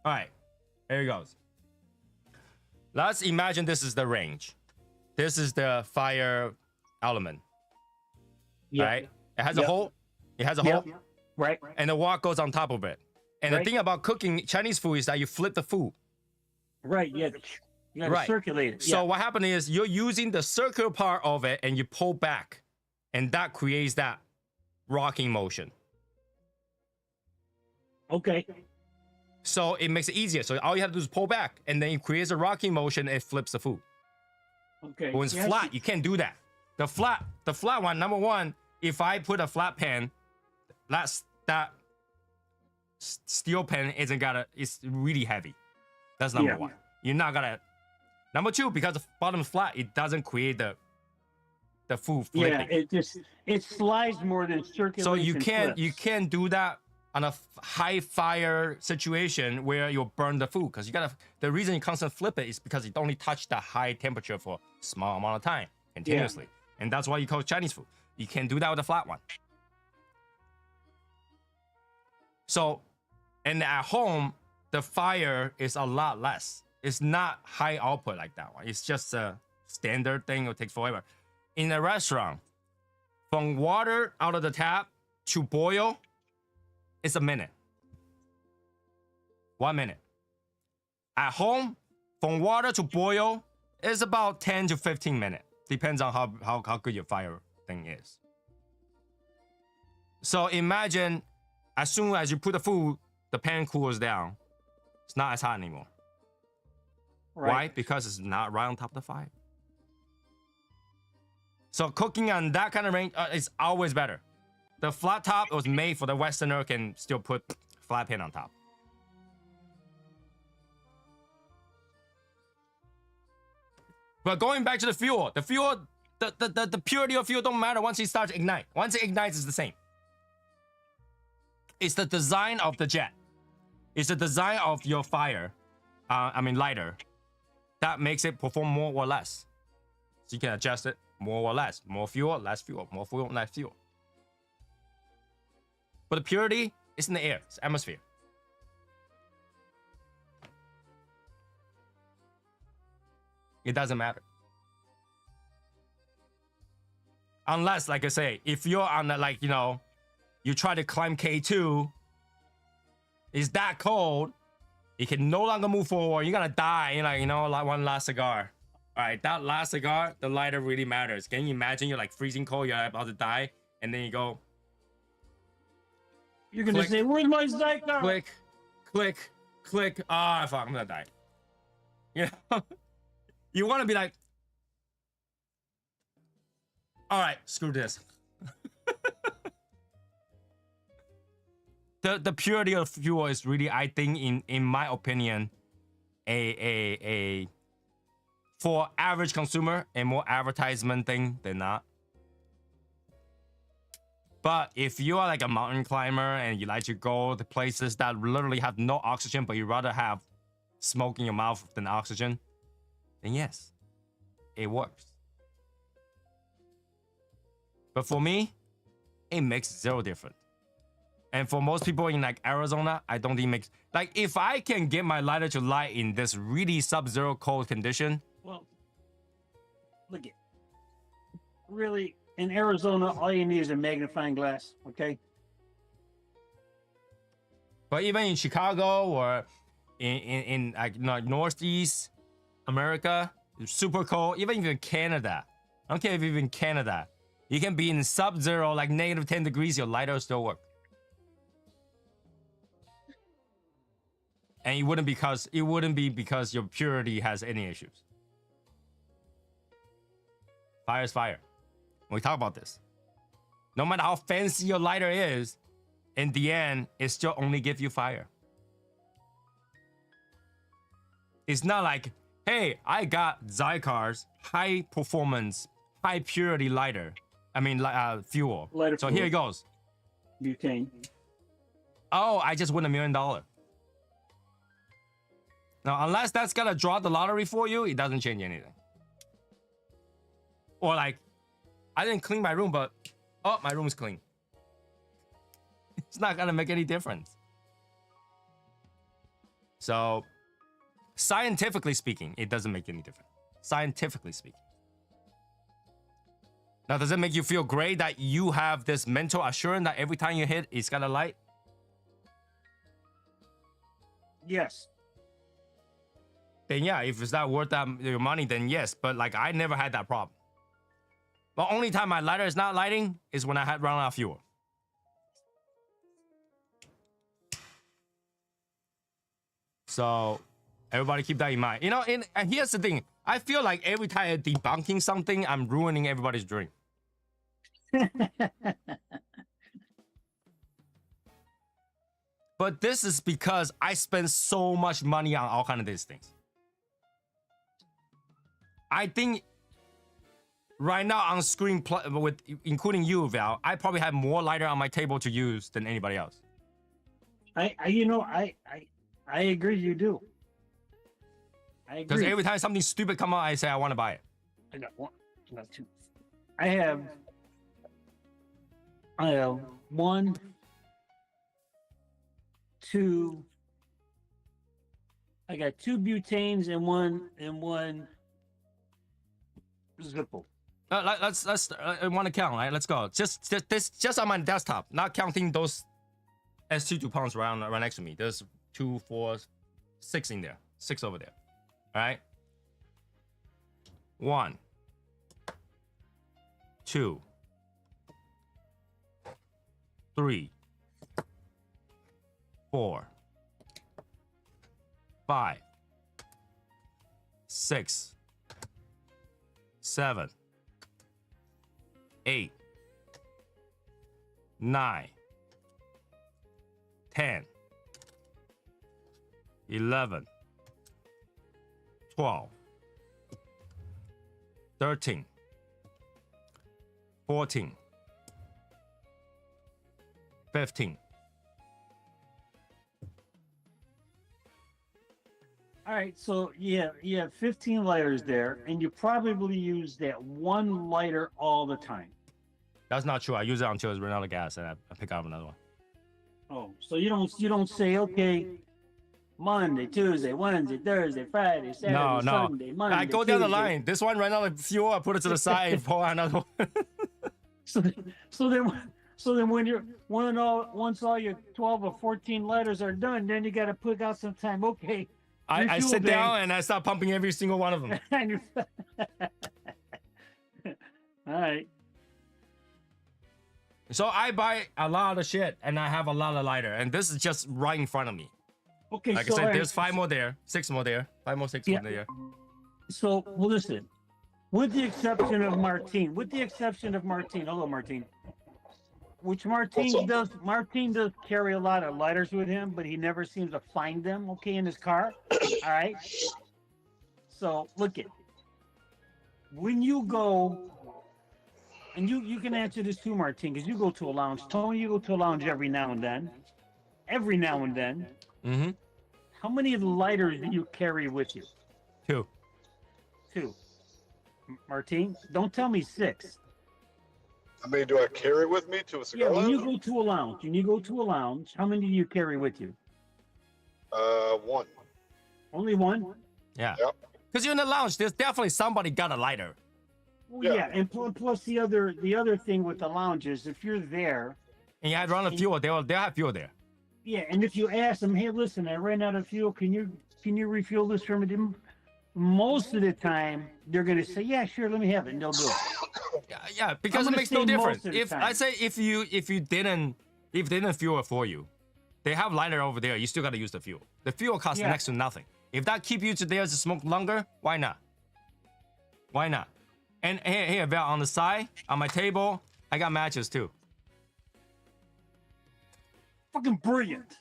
All right, here it goes. Let's imagine this is the range. This is the fire element. Yeah. Right? It has a Yep. hole. It has a Yep. hole, Right. and the wok goes on top of it. And the Right. thing about cooking Chinese food is that you flip the food. Right. Yeah. You got to Right. circulate it. So what happened is you're using the circular part of it and you pull back, and that creates that rocking motion. Okay. So it makes it easier. So all you have to do is pull back, and then it creates a rocking motion and it flips the food. Okay. But when it's Yeah, I flat, see. you can't do that. The flat one, number one, if I put a flat pan, that steel pan isn't gonna, it's really heavy. That's number Yeah. one. You're not gonna. Number two, because the bottom is flat, it doesn't create the food flipping. Yeah. It slides more than circulates. So you and can't flips. do that on a high fire situation where you'll burn the food, because the reason you constantly flip it is because it only touch the high temperature for a small amount of time continuously, and that's why you call it Chinese food. You can't do that with a flat one. So, and at home, the fire is a lot less. It's not high output like that one. It's just a standard thing. It takes forever. In a restaurant, from water out of the tap to boil, it's a minute. 1 minute. At home, from water to boil, it's about 10 to 15 minutes. Depends on how good your fire thing is. So imagine, as soon as you put the food, the pan cools down. It's not as hot anymore. Right. Why? Because it's not right on top of the fire. So cooking on that kind of range is always better. The flat top was made for the Westerner can still put flat pan on top. But going back to the fuel, the purity of fuel don't matter once it starts to ignite. Once it ignites, it's the same. It's the design of the jet. It's the design of your fire, lighter, that makes it perform more or less. So you can adjust it more or less. More fuel, less fuel. More fuel, less fuel. But the purity is in the air. It's atmosphere. It doesn't matter. Unless, like I say, if you're on the, you try to climb K2, it's that cold, you can no longer move forward. You're gonna die. Like one last cigar. All right, that last cigar, the lighter really matters. Can you imagine you're like freezing cold, you're about to die, and then you go, You're gonna click, say, "Where's my Zycar?" click, click, click. Ah, fuck, I'm gonna die. You know, you want to be like, all right, screw this. the purity of fuel is really, I think, in my opinion, a for average consumer a more advertisement thing than not. But if you are like a mountain climber and you like to go to places that literally have no oxygen, but you rather have smoke in your mouth than oxygen, then yes, it works. But for me, it makes zero difference. And for most people in like Arizona, I don't think it makes, like, if I can get my lighter to light in this really sub-zero cold condition. Well, look at, really, in Arizona, all you need is a magnifying glass, okay? But even in Chicago or in like, you know, Northeast America, it's super cold. Even if you're in Canada, I don't care if you're in Canada, you can be in sub-zero, like negative 10 degrees, your lighter will still work. And it wouldn't be because your purity has any issues. Fire is fire. We talk about this. No matter how fancy your lighter is, in the end, it still only gives you fire. It's not like, hey, I got Cigar's high performance, high purity lighter. I mean, fuel. Lighter so fuel. here it goes. Butane. Oh, I just won $1 million. Now, unless that's gonna draw the lottery for you, it doesn't change anything. Or like, I didn't clean my room, but oh, my room is clean. It's not gonna make any difference. So, scientifically speaking, it doesn't make any difference. Scientifically speaking. Now, does it make you feel great that you have this mental assurance that every time you hit, it's gonna light? Yes. Then yeah, if it's not worth that your money, then yes. But like, I never had that problem. The only time my lighter is not lighting is when I had run out of fuel. So everybody keep that in mind. You know, and here's the thing. I feel like every time I'm debunking something, I'm ruining everybody's dream. But this is because I spend so much money on all kinds of these things. I think right now on screen, with including you, Val, I probably have more lighter on my table to use than anybody else. I agree. You do. I agree. Because every time something stupid come out, I say I want to buy it. I got one. I got two. I have one, two. I got two butanes and one Zippo. Let's I want to count, right? Let's go. Just on my desktop, not counting those S2 DuPonts right next to me. There's 2, 4, 6 in there. 6 over there. All right. 1, 2, 3, 4, 5, 6, 7, 8, 9, 10, 11, 12, 13, 14, 15. All right, so you have 15 lighters there, and you probably use that one lighter all the time. That's not true. I use it until it's run out of gas, and I pick up another one. Oh, so you don't say, okay, Monday, Tuesday, Wednesday, Thursday, Friday, Saturday, Sunday, Monday. I go down the Tuesday. line. This one ran out of fuel. I put it to the side. Pour another one. So then when once all your 12 or 14 lighters are done, then you got to put out some time. Okay. I sit down and I start pumping every single one of them. All right. So I buy a lot of shit and I have a lot of lighter, and this is just right in front of me. Okay. Like so I said, all right. there's 5 more there, 6 more there, 5 more, 6 more there. So, well, listen. With the exception of Martine. Hello, Martine. which What's up? Martin does carry a lot of lighters with him, but he never seems to find them. Okay, in his car. All right. So look it. When you go, and you can answer this too, Martin, because you go to a lounge. Tony, you go to a lounge every now and then. Every now and then. Mm-hmm. How many lighters do you carry with you? 2. 2. Martin, don't tell me 6. How many do I carry with me to a Yeah, cigar when you lounge? go to a lounge, how many do you carry with you? 1. Only one? Yeah. Yep. Because you're in the lounge, there's definitely somebody got a lighter. Well, Yeah. yeah, and plus the other thing with the lounge is if you're there, And you had run of fuel, they'll have fuel there. yeah, and if you ask them, hey, listen, I ran out of fuel, can you refuel this for me? Most of the time, they're gonna say, yeah, sure, let me have it, and they'll do it. Yeah, because it gonna makes no say difference. most of the If time. I say if they didn't fuel it for you, they have lighter over there. You still got to use the fuel. The fuel costs Yeah. next to nothing. If that keep you to there to smoke longer, why not? Why not? And here, Val, on the side, on my table, I got matches too. Fucking brilliant.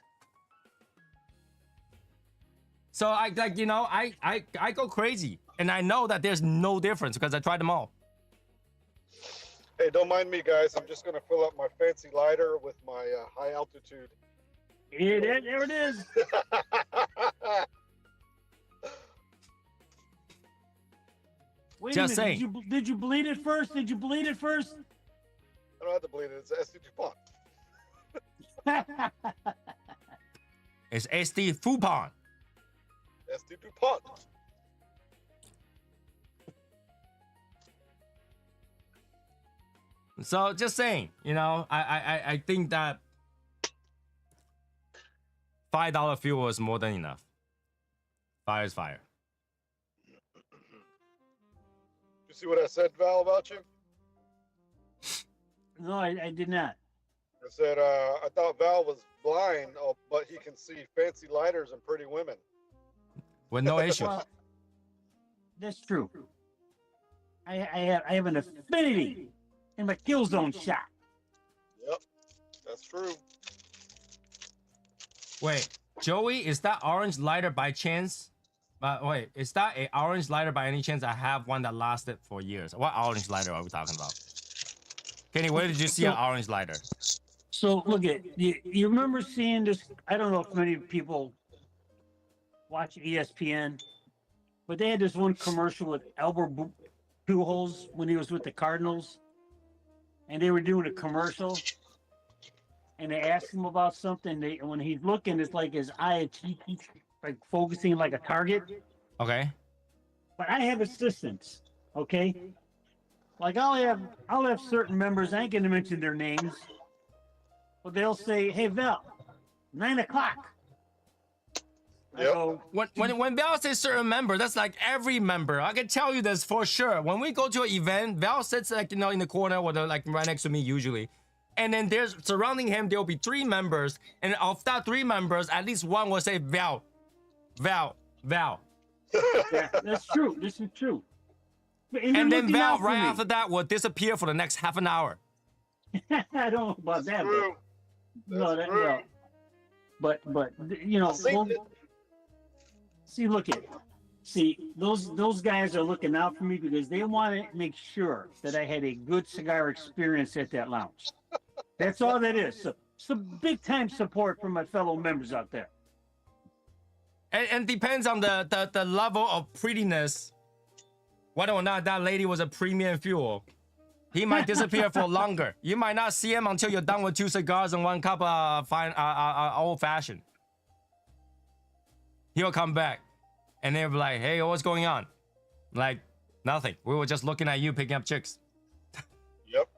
So I go crazy, and I know that there's no difference because I tried them all. Hey, don't mind me, guys. I'm just gonna fill up my fancy lighter with my high altitude. Yeah, there it is. Wait Just a saying. minute, did you bleed it first? Did you bleed it first? I don't have to bleed it. It's SD DuPont. It's SD Fupon. SD DuPont. So just saying, I think that $5 fuel is more than enough. Fire is fire. You see what I said, Val, about you? No, I did not. I said I thought Val was blind, but he can see fancy lighters and pretty women. With no issues. Well, that's true. I have an affinity in my kill zone shot. Yep, that's true. Wait, Joey, is that orange lighter by chance? Wait, is that a orange lighter by any chance? I have one that lasted for years. What orange lighter are we talking about? Kenny, where did you see an orange lighter? So look at you remember seeing this? I don't know if many people watch ESPN, but they had this one commercial with Albert Pujols when he was with the Cardinals, and they were doing a commercial, and they asked him about something. And when he's looking, it's like his eye, he's like focusing like a target. Okay. But I have assistants, okay? Like I'll have certain members. I ain't gonna mention their names, but they'll say, "Hey Val, 9 o'clock." I Yep. go, When Val says certain member, that's like every member. I can tell you this for sure. When we go to an event, Val sits like in the corner or like right next to me usually. And then there's surrounding him, there'll be 3 members. And of that 3 members, at least one will say Val. yeah, that's true. This is true. And And then looking Val out for right me. after that will disappear for the next half an hour. I don't know about that, True. but no, That's that, true. no. But you know, I've seen well, it. see, look at, see, those guys are looking out for me because they want to make sure that I had a good cigar experience at that lounge. That's all that is. So, some big time support from my fellow members out there. And depends on the level of prettiness, whether or not that lady was a premium fuel. He might disappear for longer. You might not see him until you're done with 2 cigars and 1 cup of fine old fashioned. He'll come back, and they'll be like, "Hey, what's going on?" Like, nothing. We were just looking at you picking up chicks. Yep.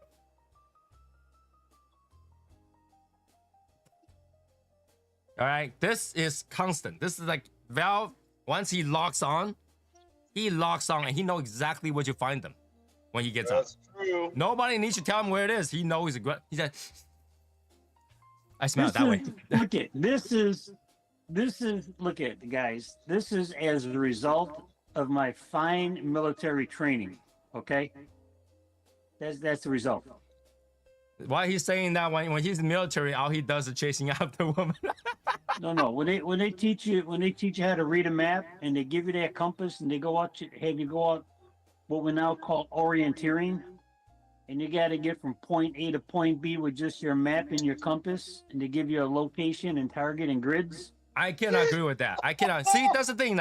All right, this is constant. This is like Val. Once he locks on, and he knows exactly where to find them when he gets out. That's true. Nobody needs to tell him where it is. He knows he said, I smell it that way. Look at this is look at guys. This is as a result of my fine military training. Okay, that's the result. Why he's saying that when he's in the military, all he does is chasing after women. No. When they teach you how to read a map and they give you that compass and they go out to have you go out what we now call orienteering, and you got to get from point A to point B with just your map and your compass, and they give you a location and target and grids. I cannot agree with that. I cannot. See, that's the thing.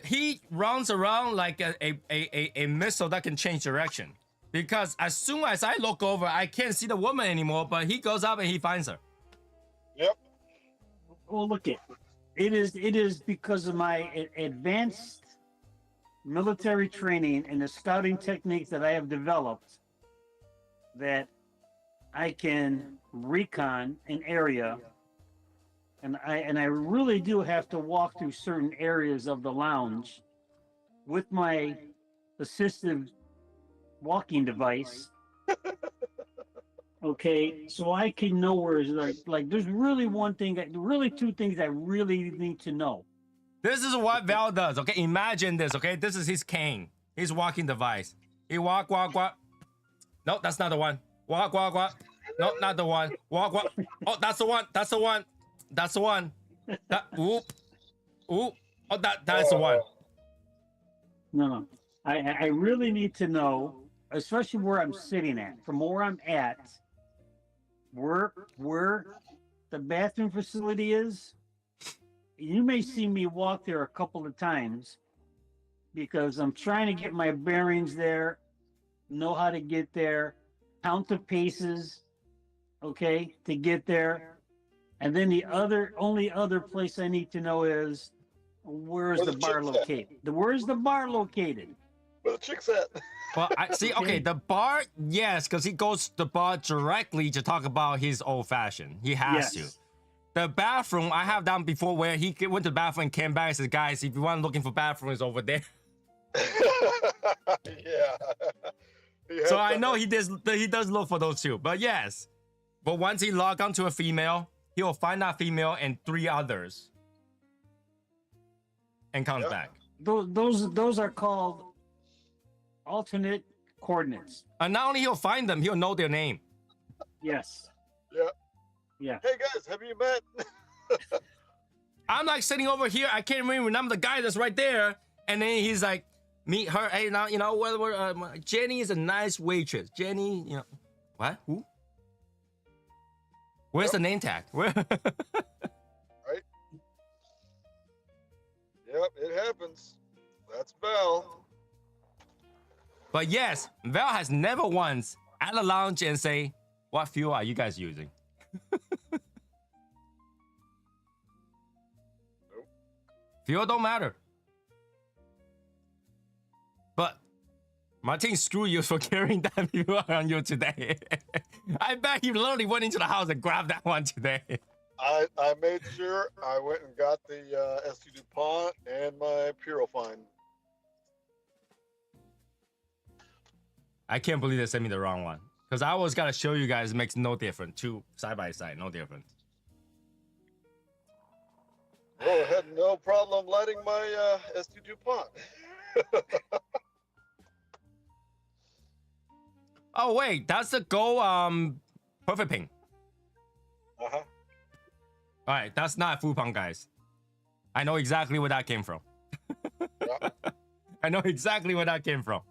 He runs around like a missile that can change direction. Because as soon as I look over, I can't see the woman anymore, but he goes up and he finds her. Yep. Well, look it is because of my advanced military training and the scouting techniques that I have developed that I can recon an area, and I really do have to walk through certain areas of the lounge with my assistive walking device. Okay, so I can know where it's like there's really really two things I really need to know. This is what Val does, okay? Imagine this, okay? This is his cane, his walking device. He walk. No, that's not the one. Walk. No, not the one. Walk. Oh, that's the one. That's the one. Oop. Oh, that is the one. No. I really need to know, especially where I'm sitting at, from where I'm at, where the bathroom facility is. You may see me walk there a couple of times because I'm trying to get my bearings there, know how to get there, count the paces, okay, to get there. And then the only other place I need to know is where's the bar located? Where's the bar located? Where the chick's at? Well, I see. Okay, the bar, yes, because he goes to the bar directly to talk about his old fashioned. He has to. The bathroom, I have done before where he went to the bathroom and came back and said, guys, if you want looking for bathroom, it's over there. Yeah. So I know he does look for those two. But yes. But once he log on to a female, he will find that female and 3 others. And comes back. Those are called alternate coordinates. And not only he'll find them, he'll know their name. Yes. Yeah. Yeah. Hey guys, have you met? I'm like sitting over here. I can't even remember the guy that's right there. And then he's like, meet her. Hey, now, you know, Jenny is a nice waitress. Jenny, you know, what? Who? Where's the name tag? Where? Right? Yep, it happens. That's Val. But yes, Val has never once at a lounge and say, what fuel are you guys using? Nope. Fuel don't matter. But Martin, screw you for carrying that fuel on you today. I bet he literally went into the house and grabbed that one today. I made sure I went and got the S2 DuPont and my Purofine. I can't believe they sent me the wrong one. Because I always got to show you guys it makes no difference. 2 side by side, no difference. Well, I had no problem lighting my S2 DuPont. Oh, wait. That's the Go Perfect Ping. Uh-huh. All right. That's not Fu Pang, guys. I know exactly where that came from. Yeah. I know exactly where that came from.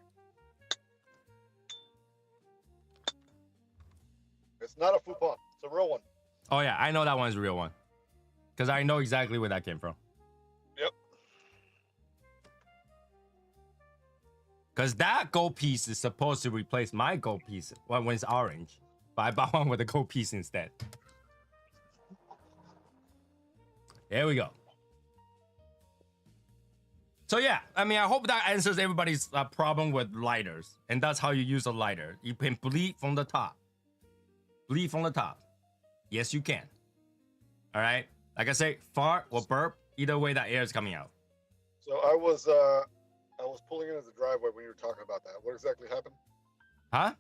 It's not a Fupon. It's a real one. Oh, yeah. I know that one's a real one. Because I know exactly where that came from. Yep. Because that gold piece is supposed to replace my gold piece when it's orange. But I bought one with a gold piece instead. There we go. So yeah, I mean, I hope that answers everybody's problem with lighters. And that's how you use a lighter. You can bleed from the top. Bleed from the top. Yes, you can. All right? Like I say, fart or burp, either way that air is coming out. So I was pulling into the driveway when you were talking about that. What exactly happened? Huh?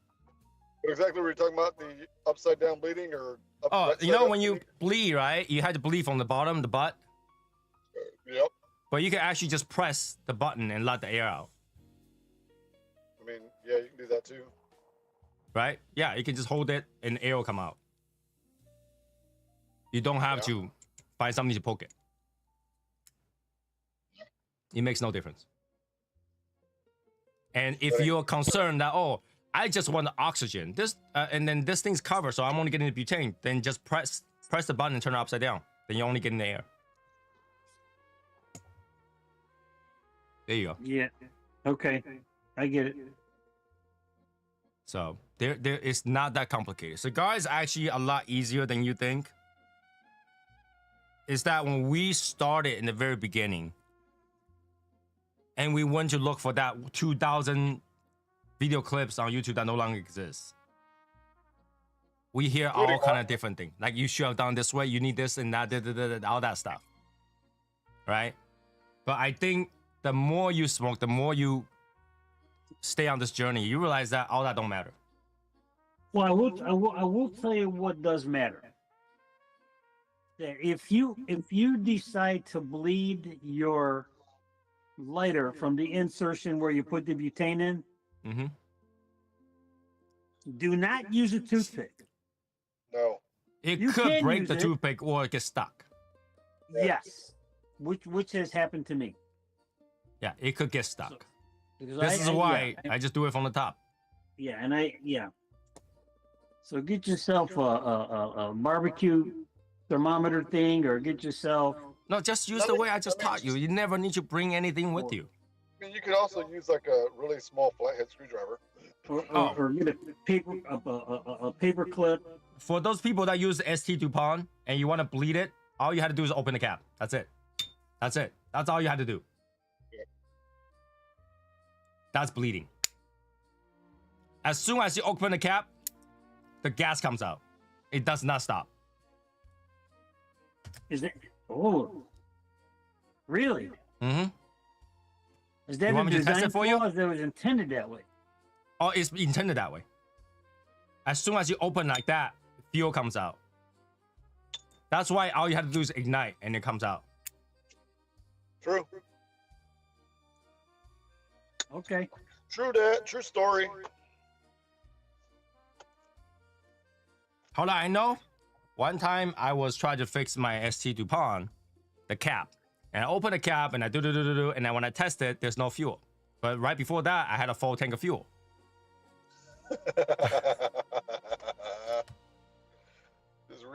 What exactly were you talking about? The upside down bleeding or Oh, you know when you bleed, right? You had to bleed from the bottom, the butt. Yep. But you can actually just press the button and let the air out. I mean, yeah, you can do that too. right? Yeah, you can just hold it and air will come out. You don't have to find something to poke it. It makes no difference. And if you're concerned that, oh, I just want the oxygen, this and then this thing's covered, so I'm only getting the butane, then just press the button and turn it upside down. Then you're only getting the air. There you go. Yeah. Okay. I get it. So there it's not that complicated. Cigar is actually a lot easier than you think. Is that when we started in the very beginning, and we went to look for that 2,000 video clips on YouTube that no longer exists. We hear all kind of different things. Like you should have done this way, you need this and that, all that stuff. Right? But I think the more you smoke, the more you stay on this journey, you realize that all that don't matter. Well, I will tell you what does matter. That if you decide to bleed your lighter from the insertion where you put the butane in, do not use a toothpick. No. It You could can break use the it. toothpick or it gets stuck. Yes, which has happened to me. Yeah, it could get stuck. Because This is why I just do it from the top. So get yourself a barbecue thermometer thing, or get yourself. No, just use the way I just taught you. You never need to bring anything with you. I mean, you could also use like a really small flathead screwdriver. Or get a paper clip. For those people that use ST DuPont and you want to bleed it, all you had to do is open the cap. That's it. That's it. That's all you had to do. That's bleeding. As soon as you open the cap, the gas comes out. It does not stop. Is it? Oh, really? Mm-hmm. Is that You want a me to test design it for you? flaw, or that was intended that way? Oh, it's intended that way. As soon as you open like that, fuel comes out. That's why all you have to do is ignite and it comes out. True. Okay. True that. True story. Hold on, I know. One time I was trying to fix my ST DuPont, the cap. And I opened the cap and I do, and then when I tested, there's no fuel. But right before that, I had a full tank of fuel. Just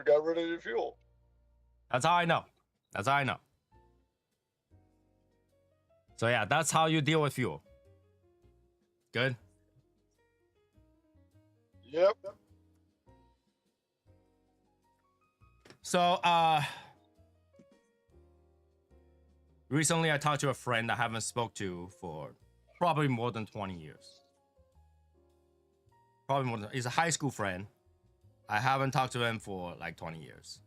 got rid of your fuel. That's how I know. That's how I know. So yeah, that's how you deal with fuel. Good. Yep. So recently I talked to a friend I haven't spoke to for probably more than 20 years. Probably more than, he's a high school friend. I haven't talked to him for like 20 years.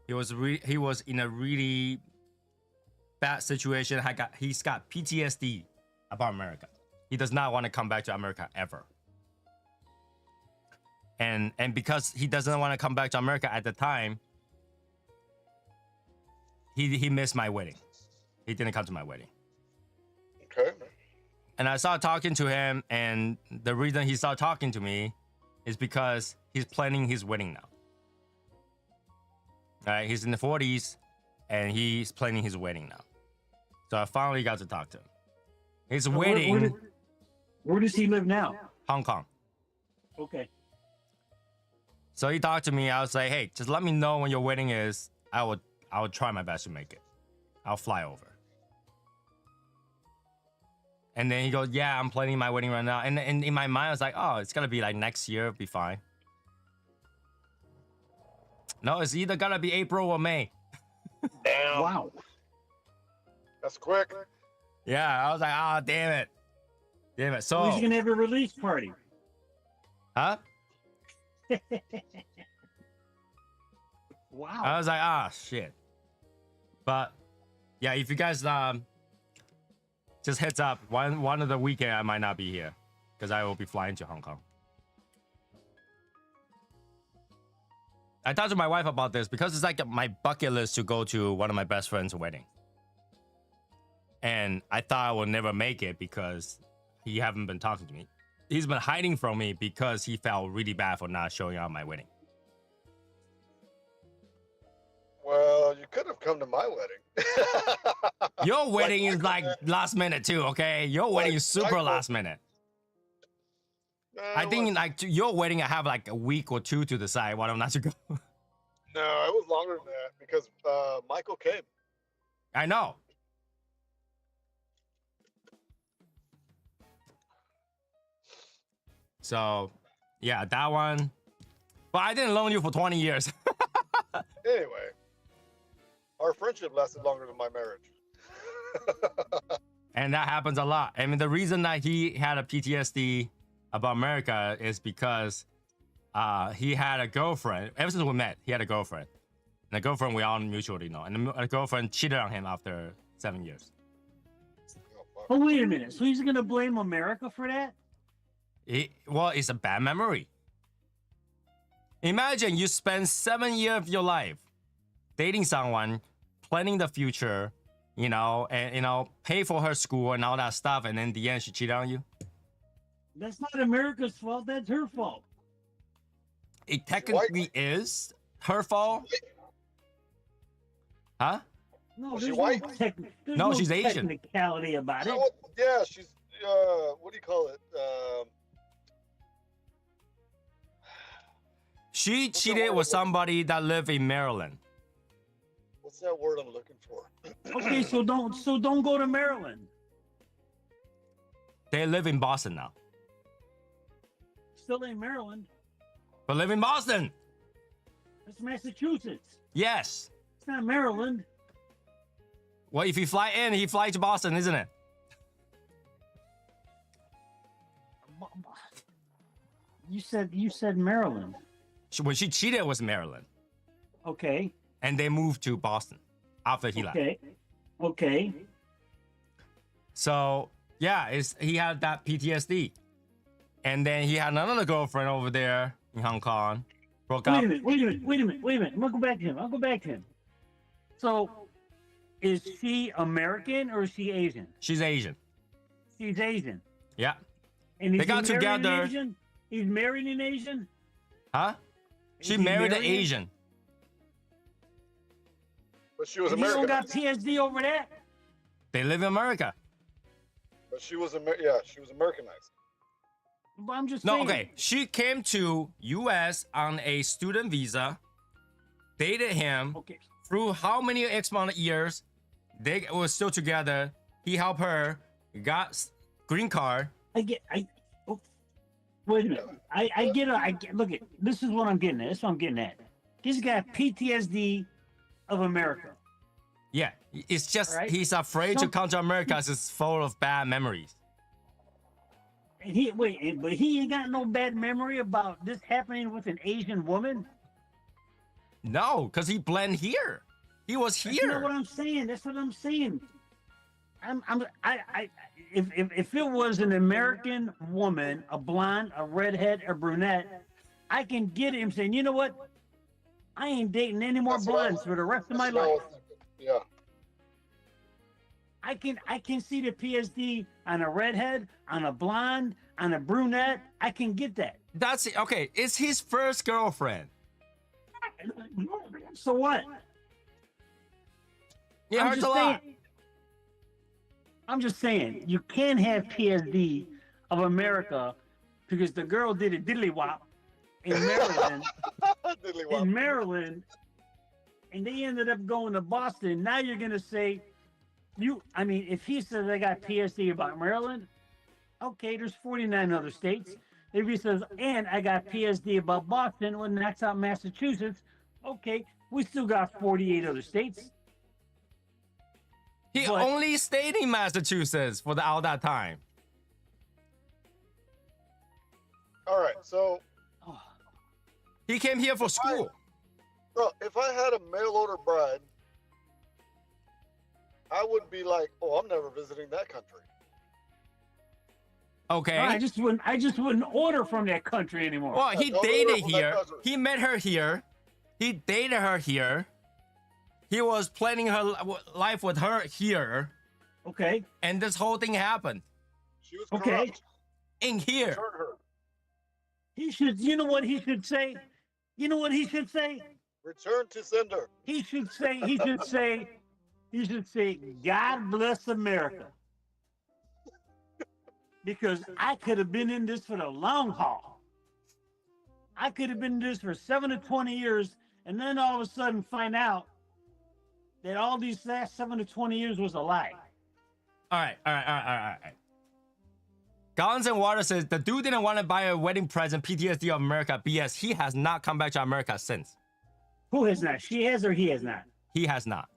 He was in a really bad situation. He's got PTSD about America. He does not want to come back to America ever. And because he doesn't want to come back to America at the time, he missed my wedding. He didn't come to my wedding. Okay. And I started talking to him, and the reason he started talking to me is because he's planning his wedding now. All right, he's in the 40s, and he's planning his wedding now. So I finally got to talk to him. His wedding, Where does he live now? Hong Kong. Okay. So he talked to me. I was like, hey, just let me know when your wedding is. I would try my best to make it. I'll fly over. And then he goes, yeah, I'm planning my wedding right now. And in my mind, I was like, oh, it's gonna be like next year, it'll be fine. No, it's either gonna be April or May. Damn. Wow. That's quick. Yeah, I was like, oh, damn it. Damn it. So, He's gonna have a release party. huh? Wow. I was like, ah, shit. But yeah, if you guys just heads up, one of the weekend I might not be here because I will be flying to Hong Kong. I talked to my wife about this because it's like my bucket list to go to one of my best friend's wedding. And I thought I would never make it because he haven't been talking to me. he's been hiding from me because he felt really bad for not showing up at my wedding. Well, you could have come to my wedding. Your wedding is Michael like did. last minute too, okay? Your wedding is super Michael- last minute. I it think wasn't. like to your wedding, I have like a week or two to decide whether or not to go. No, it was longer than that because Michael came. I know. So, yeah, that one. But I didn't loan you for 20 years. Anyway, our friendship lasted longer than my marriage. And that happens a lot. I mean, the reason that he had a PTSD about America is because he had a girlfriend. Ever since we met, he had a girlfriend. And the girlfriend we all mutually know. And the girlfriend cheated on him after 7 years. Oh, fuck. Oh, wait a minute. So he's going to blame America for that? Well, it's a bad memory. Imagine you spend 7 years of your life dating someone, planning the future, you know, and, you know, pay for her school and all that stuff. And then in the end, she cheated on you. That's not America's fault. That's her fault. It technically is her fault. Huh? No, Was she there's white? there's No, she's Asian. technicality about it. So, yeah, she's what do you call it? She What's that cheated word? with somebody that lived in Maryland. What's that word I'm looking for? Okay, so don't go to Maryland. They live in Boston now. Still in Maryland. But live in Boston. That's Massachusetts. Yes. It's not Maryland. Well, if he fly in, he fly to Boston, isn't it? You said Maryland. When she cheated, it was Maryland. Okay. And they moved to Boston after he left. Okay. Okay. So, yeah, he had that PTSD. And then he had another girlfriend over there in Hong Kong. Broke up. Wait a minute. I'll go back to him. So, is she American or is she Asian? She's Asian. She's Asian. Yeah. And They is got he married an together. Asian? He's married an Asian? Huh? Is She he married an married? Asian. But she was And he don't got Americanized. PSD over that? They live in America. But she was she was Americanized. But I'm just No, saying. okay. She came to U.S. on a student visa, dated him Okay. through how many X amount of years. They were still together. He helped her, got green card. Oh, wait a minute. Look at, this is what I'm getting at. This is what I'm getting at. He's got PTSD of America. Yeah, it's just Right. he's afraid to Some- come to America 'cause it's full of bad memories. And but he ain't got no bad memory about this happening with an Asian woman. No, because he blend here. He was You know here. what I'm saying? That's what I'm saying. If it was an American woman, a blonde, a redhead, a brunette, I can get him saying, you know what? I ain't dating any more That's what I- blondes for the rest of my That's what I life. was thinking. Yeah. I can see the PSD on a redhead, on a blonde, on a brunette. I can get that. That's it. Okay. It's his first girlfriend. So what? It I'm hurts just a lot. saying- I'm just saying, you can't have PSD of America because the girl did a diddly wop in Maryland, Diddly wop. in Maryland, and they ended up going to Boston. Now you're gonna say, if he says I got PSD about Maryland, okay, there's 49 other states. If he says, and I got PSD about Boston, well, that's out Massachusetts, okay, we still got 48 other states. He But- only stayed in Massachusetts for all that time. All right, so Oh, He came here for school. bro, if I had a mail order bride, I would be like, oh, I'm never visiting that country. Okay. I just wouldn't order from that country anymore. Well, he Don't dated order from that here. country. He met her here. He dated her here. He was planning her life with her here. Okay. And this whole thing happened. She was Okay. corrupt. in here. Return her. He should. You know what he should say? You know what he should say? Return to sender. He should say. He should say. He should say, "God bless America," because I could have been in this for the long haul. I could have been in this for 7 to 20 years, and then all of a sudden find out that all these last 7 to 20 years was a lie. All right. Gallons and Water says the dude didn't want to buy a wedding present. PTSD of America. BS. He has not come back to America since. Who has not? She has or he has not? He has not.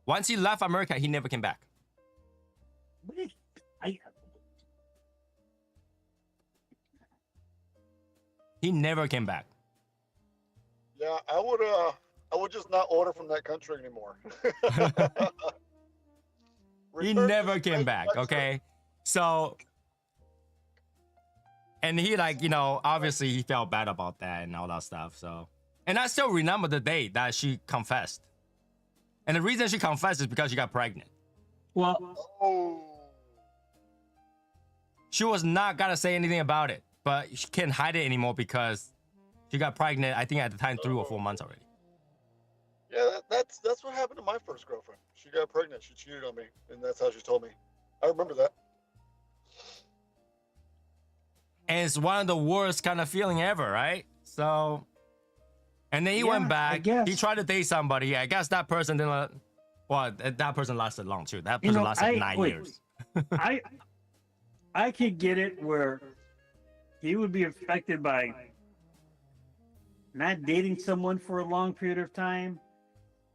Once he left America, he never came back. But it, I, He never came back. Yeah, I would just not order from that country anymore. He Return never to came sender. back. Okay, so and he obviously he felt bad about that and all that stuff. So, and I still remember the day that she confessed, and the reason she confessed is because she got pregnant. well, Oh. She was not gonna say anything about it, but she can't hide it anymore because she got pregnant. I think at the time 3 or 4 months already. Yeah, that's what happened to my first girlfriend. She got pregnant. She cheated on me, and that's how she told me. I remember that. And it's one of the worst kind of feeling ever, right? So, and then he went I back. guess. He tried to date somebody. I guess that person didn't. Well, that person lasted long too. That person lasted 9 years. I could get it where he would be affected by not dating someone for a long period of time,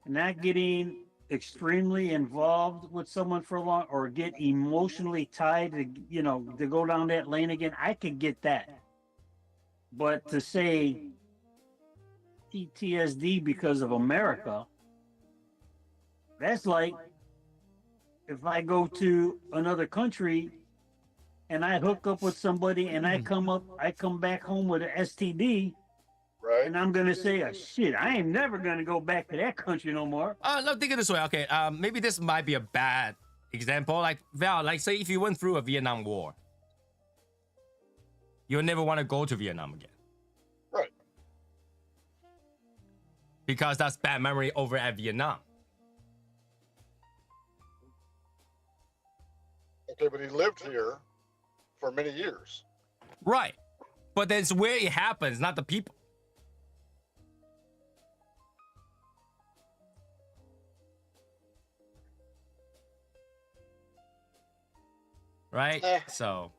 not getting extremely involved with someone for a long, or get emotionally tied to go down that lane again. I could get that, but to say PTSD because of America, that's like if I go to another country and I hook up with somebody and I come back home with an STD, Right? and I'm gonna say, oh, shit, I ain't never gonna go back to that country no more. No, think of it this way. Okay, maybe this might be a bad example. Like Val, like say if you went through a Vietnam War, you'll never want to go to Vietnam again Right. because that's bad memory over at Vietnam. Okay, but he lived here for many years. Right, but that's where it happens, not the people. Right? So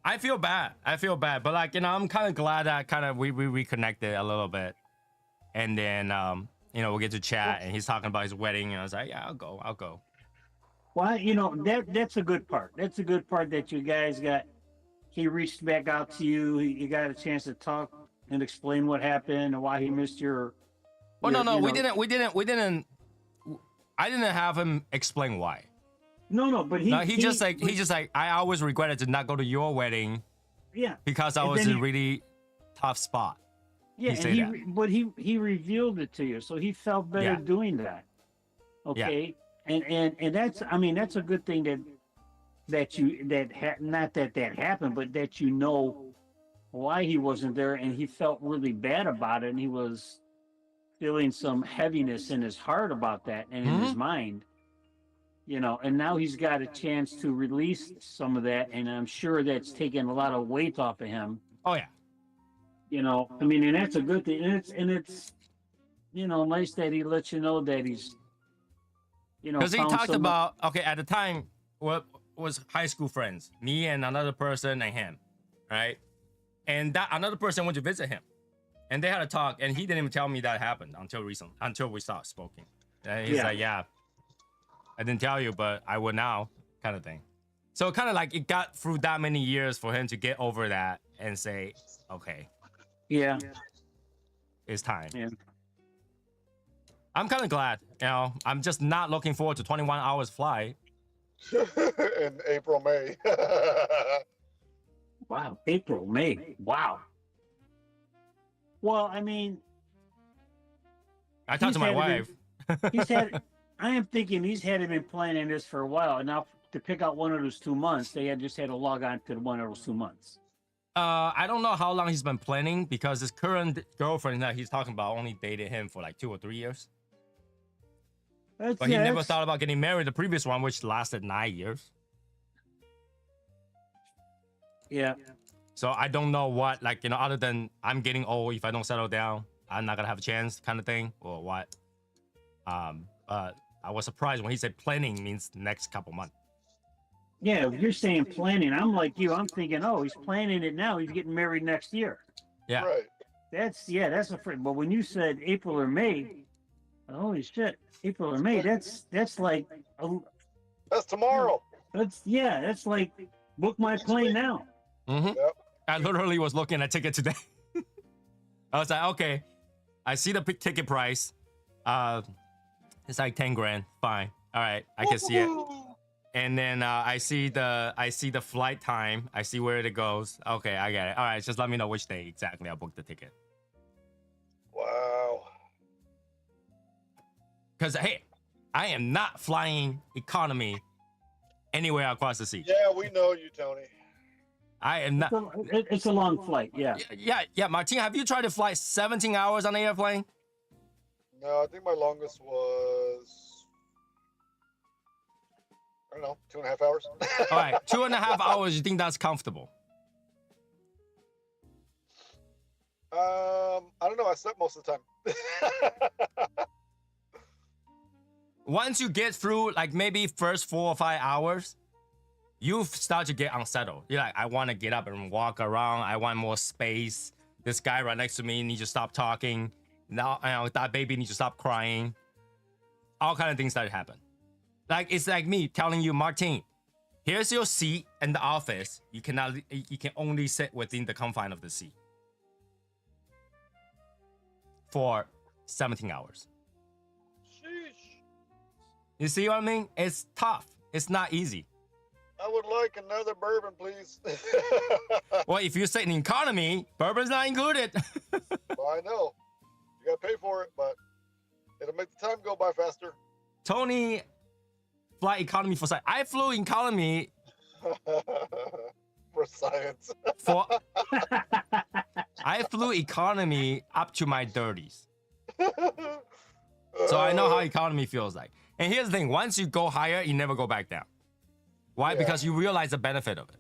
I feel bad. But I'm kind of glad that we reconnected a little bit. And then we'll get to chat and he's talking about his wedding and I was like, yeah, I'll go. Well, that's a good part. That's a good part that you guys got. He reached back out to you. You got a chance to talk and explain what happened and why he missed your. Well, your, no, we didn't. I didn't have him explain why. No, but he just like I always regretted to not go to your wedding. Yeah. Because I And was then in a really tough spot. Yeah, He said he revealed it to you, so he felt better Yeah. doing that. Okay, and that's that's a good thing not that happened, but that why he wasn't there, and he felt really bad about it, and he was feeling some heaviness in his heart about that and in his mind. And now he's got a chance to release some of that, and I'm sure that's taken a lot of weight off of him. Oh yeah. And that's a good thing. And it's nice that he lets you know that he's, Because he found talked someone- about, at the time, what was high school friends, me and another person and him, right? And that another person went to visit him, and they had a talk, and he didn't even tell me that happened until we started speaking. And he's like, yeah, I didn't tell you, but I would now, kind of thing. So kind of like it got through that many years for him to get over that and say, okay, Yeah. it's time. Yeah. I'm kind of glad, I'm just not looking forward to 21 hours flight. In April, May. Wow. April, May. Wow. Well, I talked to my wife. I am thinking he's had been planning this for a while. Now, to pick out one of those 2 months, they had just had to log on to one of those 2 months. I don't know how long he's been planning because his current girlfriend that he's talking about only dated him for like 2 or 3 years. That's, But he never that's- thought about getting married. The previous one, which lasted 9 years. Yeah. So I don't know what, like, you know, other than I'm getting old. If I don't settle down, I'm not gonna have a chance, kind of thing, or what. I was surprised when he said planning means next couple months. Yeah, if you're saying planning, I'm like you. I'm thinking, oh, he's planning it now. He's getting married next year. Yeah. Right. That's a friend. But when you said April or May, holy shit, April or May, that's like, That's tomorrow. that's like book my plane now. Mm-hmm. Yep. I literally was looking at ticket today. I was like, okay, I see the ticket price. It's like 10 grand. Fine. All right, I can see it. And then I see the flight time. I see where it goes. Okay, I get it. All right, just let me know which day exactly I'll book the ticket. Wow. Because hey, I am not flying economy anywhere across the sea. Yeah, we know you, Tony. I am not. It's a long flight. Yeah. Yeah. Martin, have you tried to fly 17 hours on an airplane? No, I think my longest was, I don't know, 2.5 hours. All right, 2.5 hours. You think that's comfortable? I don't know. I slept most of the time. Once you get through, like maybe first 4 or 5 hours, you start to get unsettled. You're like, I want to get up and walk around. I want more space. This guy right next to me needs to stop talking. Now, that baby needs to stop crying. All kind of things that happen. Like it's like me telling you, Martin, here's your seat in the office. You can only sit within the confine of the seat for 17 hours. Sheesh. You see what I mean? It's tough. It's not easy. I would like another bourbon, please. Well, if you sit in economy, bourbon's not included. Well, I know. You gotta pay for it, but it'll make the time go by faster. Tony fly economy for science. I flew economy For science. for I flew economy up to my 30s. So I know how economy feels like. And here's the thing, once you go higher, you never go back down. Why? Yeah. Because you realize the benefit of it.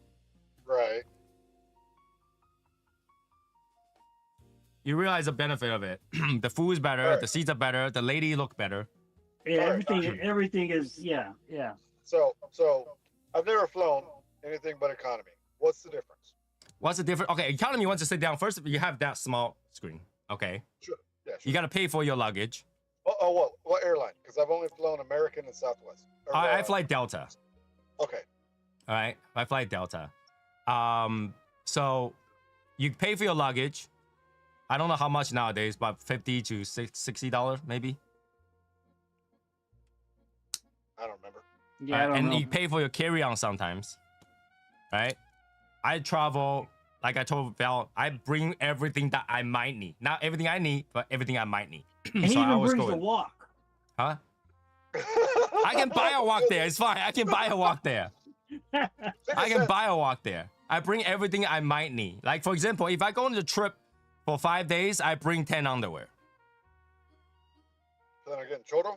Right. You realize the benefit of it. The food is better, Right. the seats are better, the lady look better. Yeah. Alright. Everything is. Yeah. So I've never flown anything but economy. What's the difference? What's the difference? Okay, economy wants to sit down. First, you have that small screen. Okay. Sure. Yeah, sure. You gotta pay for your luggage. What airline? Because I've only flown American and Southwest. Or, I fly Delta. Okay. All right, I fly Delta. So you pay for your luggage. I don't know how much nowadays, but $50 to $60 maybe. I don't remember. Yeah. I don't and know. you pay for your carry-on sometimes, right? I travel, like I told Val, I bring everything that I might need. Not everything I need, but everything I might need. And he So I even always brings go the in. walk. Huh? I can buy a walk there. It's fine. I can buy a walk there. I can buy a walk there. I bring everything I might need. Like, for example, if I go on the trip for 5 days, I bring 10 underwear. Then again, Choto?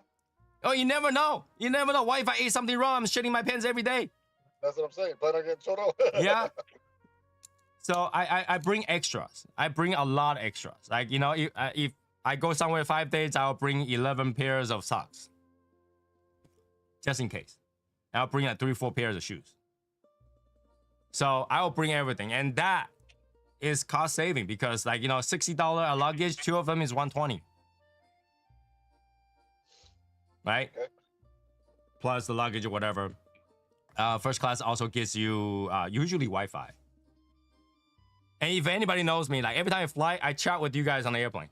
Oh, you never know. You never know. What if I ate something wrong? I'm shitting my pants every day. That's what I'm saying. Plan again, Choto? Yeah. So I bring extras. I bring a lot of extras. Like, you know, if I go somewhere 5 days, I'll bring 11 pairs of socks. Just in case. And I'll bring like 3-4 pairs of shoes. So I'll bring everything. And that is cost saving because, like, you know, $60 a luggage, 2 of them is $120. Right? Okay. Plus the luggage or whatever. First class also gives you usually Wi-Fi. And if anybody knows me, like every time I fly, I chat with you guys on the airplane.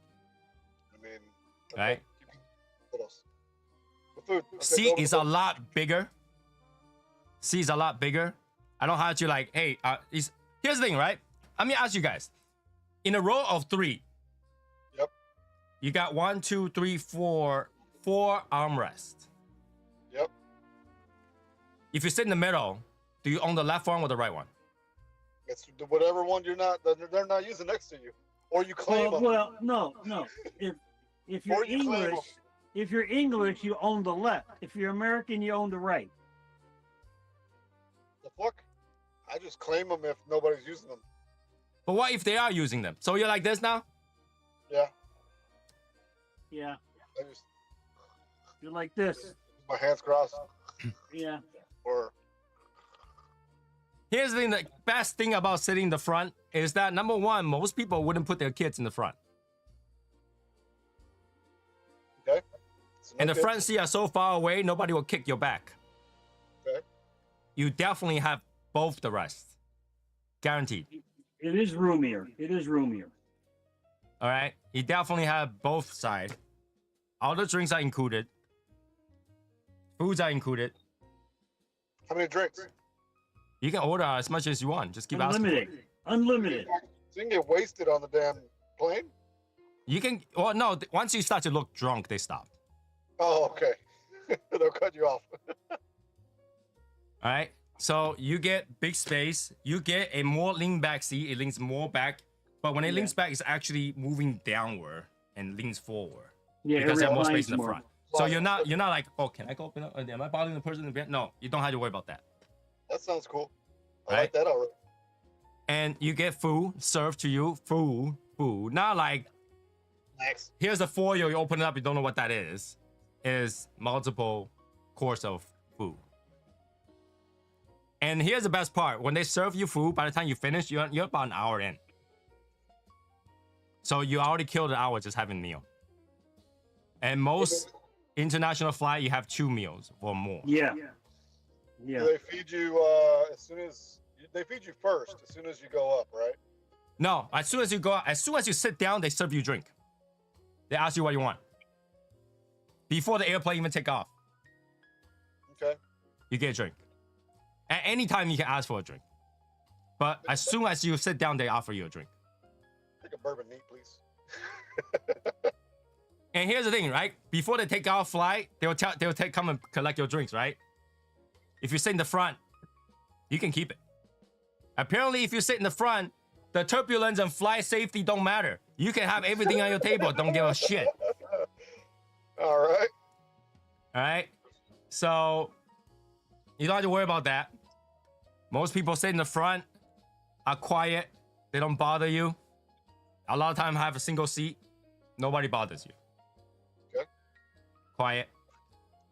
I mean, Right? What else? The food. Okay, Seat go is with a lot bigger. Seat is a lot bigger. I don't have to like, hey, here's the thing, right? Let me ask you guys. In a row of 3. Yep. You got 1, 2, 3, 4 armrests. Yep. If you sit in the middle, do you own the left one or the right one? It's whatever one they're not using next to you, or you claim them. Well, no. If you're Or you claim 'em. English, if you're English, you own the left. If you're American, you own the right. The fuck? I just claim them if nobody's using them. But what if they are using them? So you're like this now? Yeah, Yeah, I just you're like this. my hands crossed, Yeah. or Here's the thing, the best thing about sitting in the front is that number one, most people wouldn't put their kids in the front. okay. So And no the front seat are so far away, nobody will kick your back. Okay. You definitely have both the rest. Guaranteed. It is roomier. It is roomier. All right? You definitely have both sides. All the drinks are included. Foods are included. How many drinks? You can order as much as you want. Just keep asking. Unlimited. Unlimited. So you can get wasted on the damn plane? You can, well, no, once you start to look drunk, they stop. Oh, okay. They'll cut you off. All right? So you get big space. You get a more lean back seat. It leans more back. But when it leans back, it's actually moving downward and leans forward. Yeah, Because it they have more reclines space in the more. front. So you're not like, oh, can I go open up? Am I bothering the person in the back? No, you don't have to worry about that. That sounds cool. I Right? like that already. And you get food served to you. Food. Not like, Next. here's a foil, you open it up, you don't know what that is. Is multiple course of food. And here's the best part. When they serve you food, by the time you finish, you're about an hour in. So you already killed an hour just having a meal. And most international flight, you have 2 meals or more. Yeah. Do Yeah. they feed you as soon as they feed you first? As soon as you go up, right? No, as soon as you sit down, they serve you a drink. They ask you what you want. Before the airplane even take off, Okay. you get a drink. At any time, you can ask for a drink. But as soon as you sit down, they offer you a drink. Take a bourbon neat, please. And here's the thing, right? Before they take off flight, they'll come and collect your drinks, right? If you sit in the front, you can keep it. Apparently, if you sit in the front, the turbulence and flight safety don't matter. You can have everything on your table. Don't give a shit. All right. All right? So, you don't have to worry about that. Most people sit in the front, are quiet. They don't bother you. A lot of time have a single seat. Nobody bothers you. Okay. Quiet.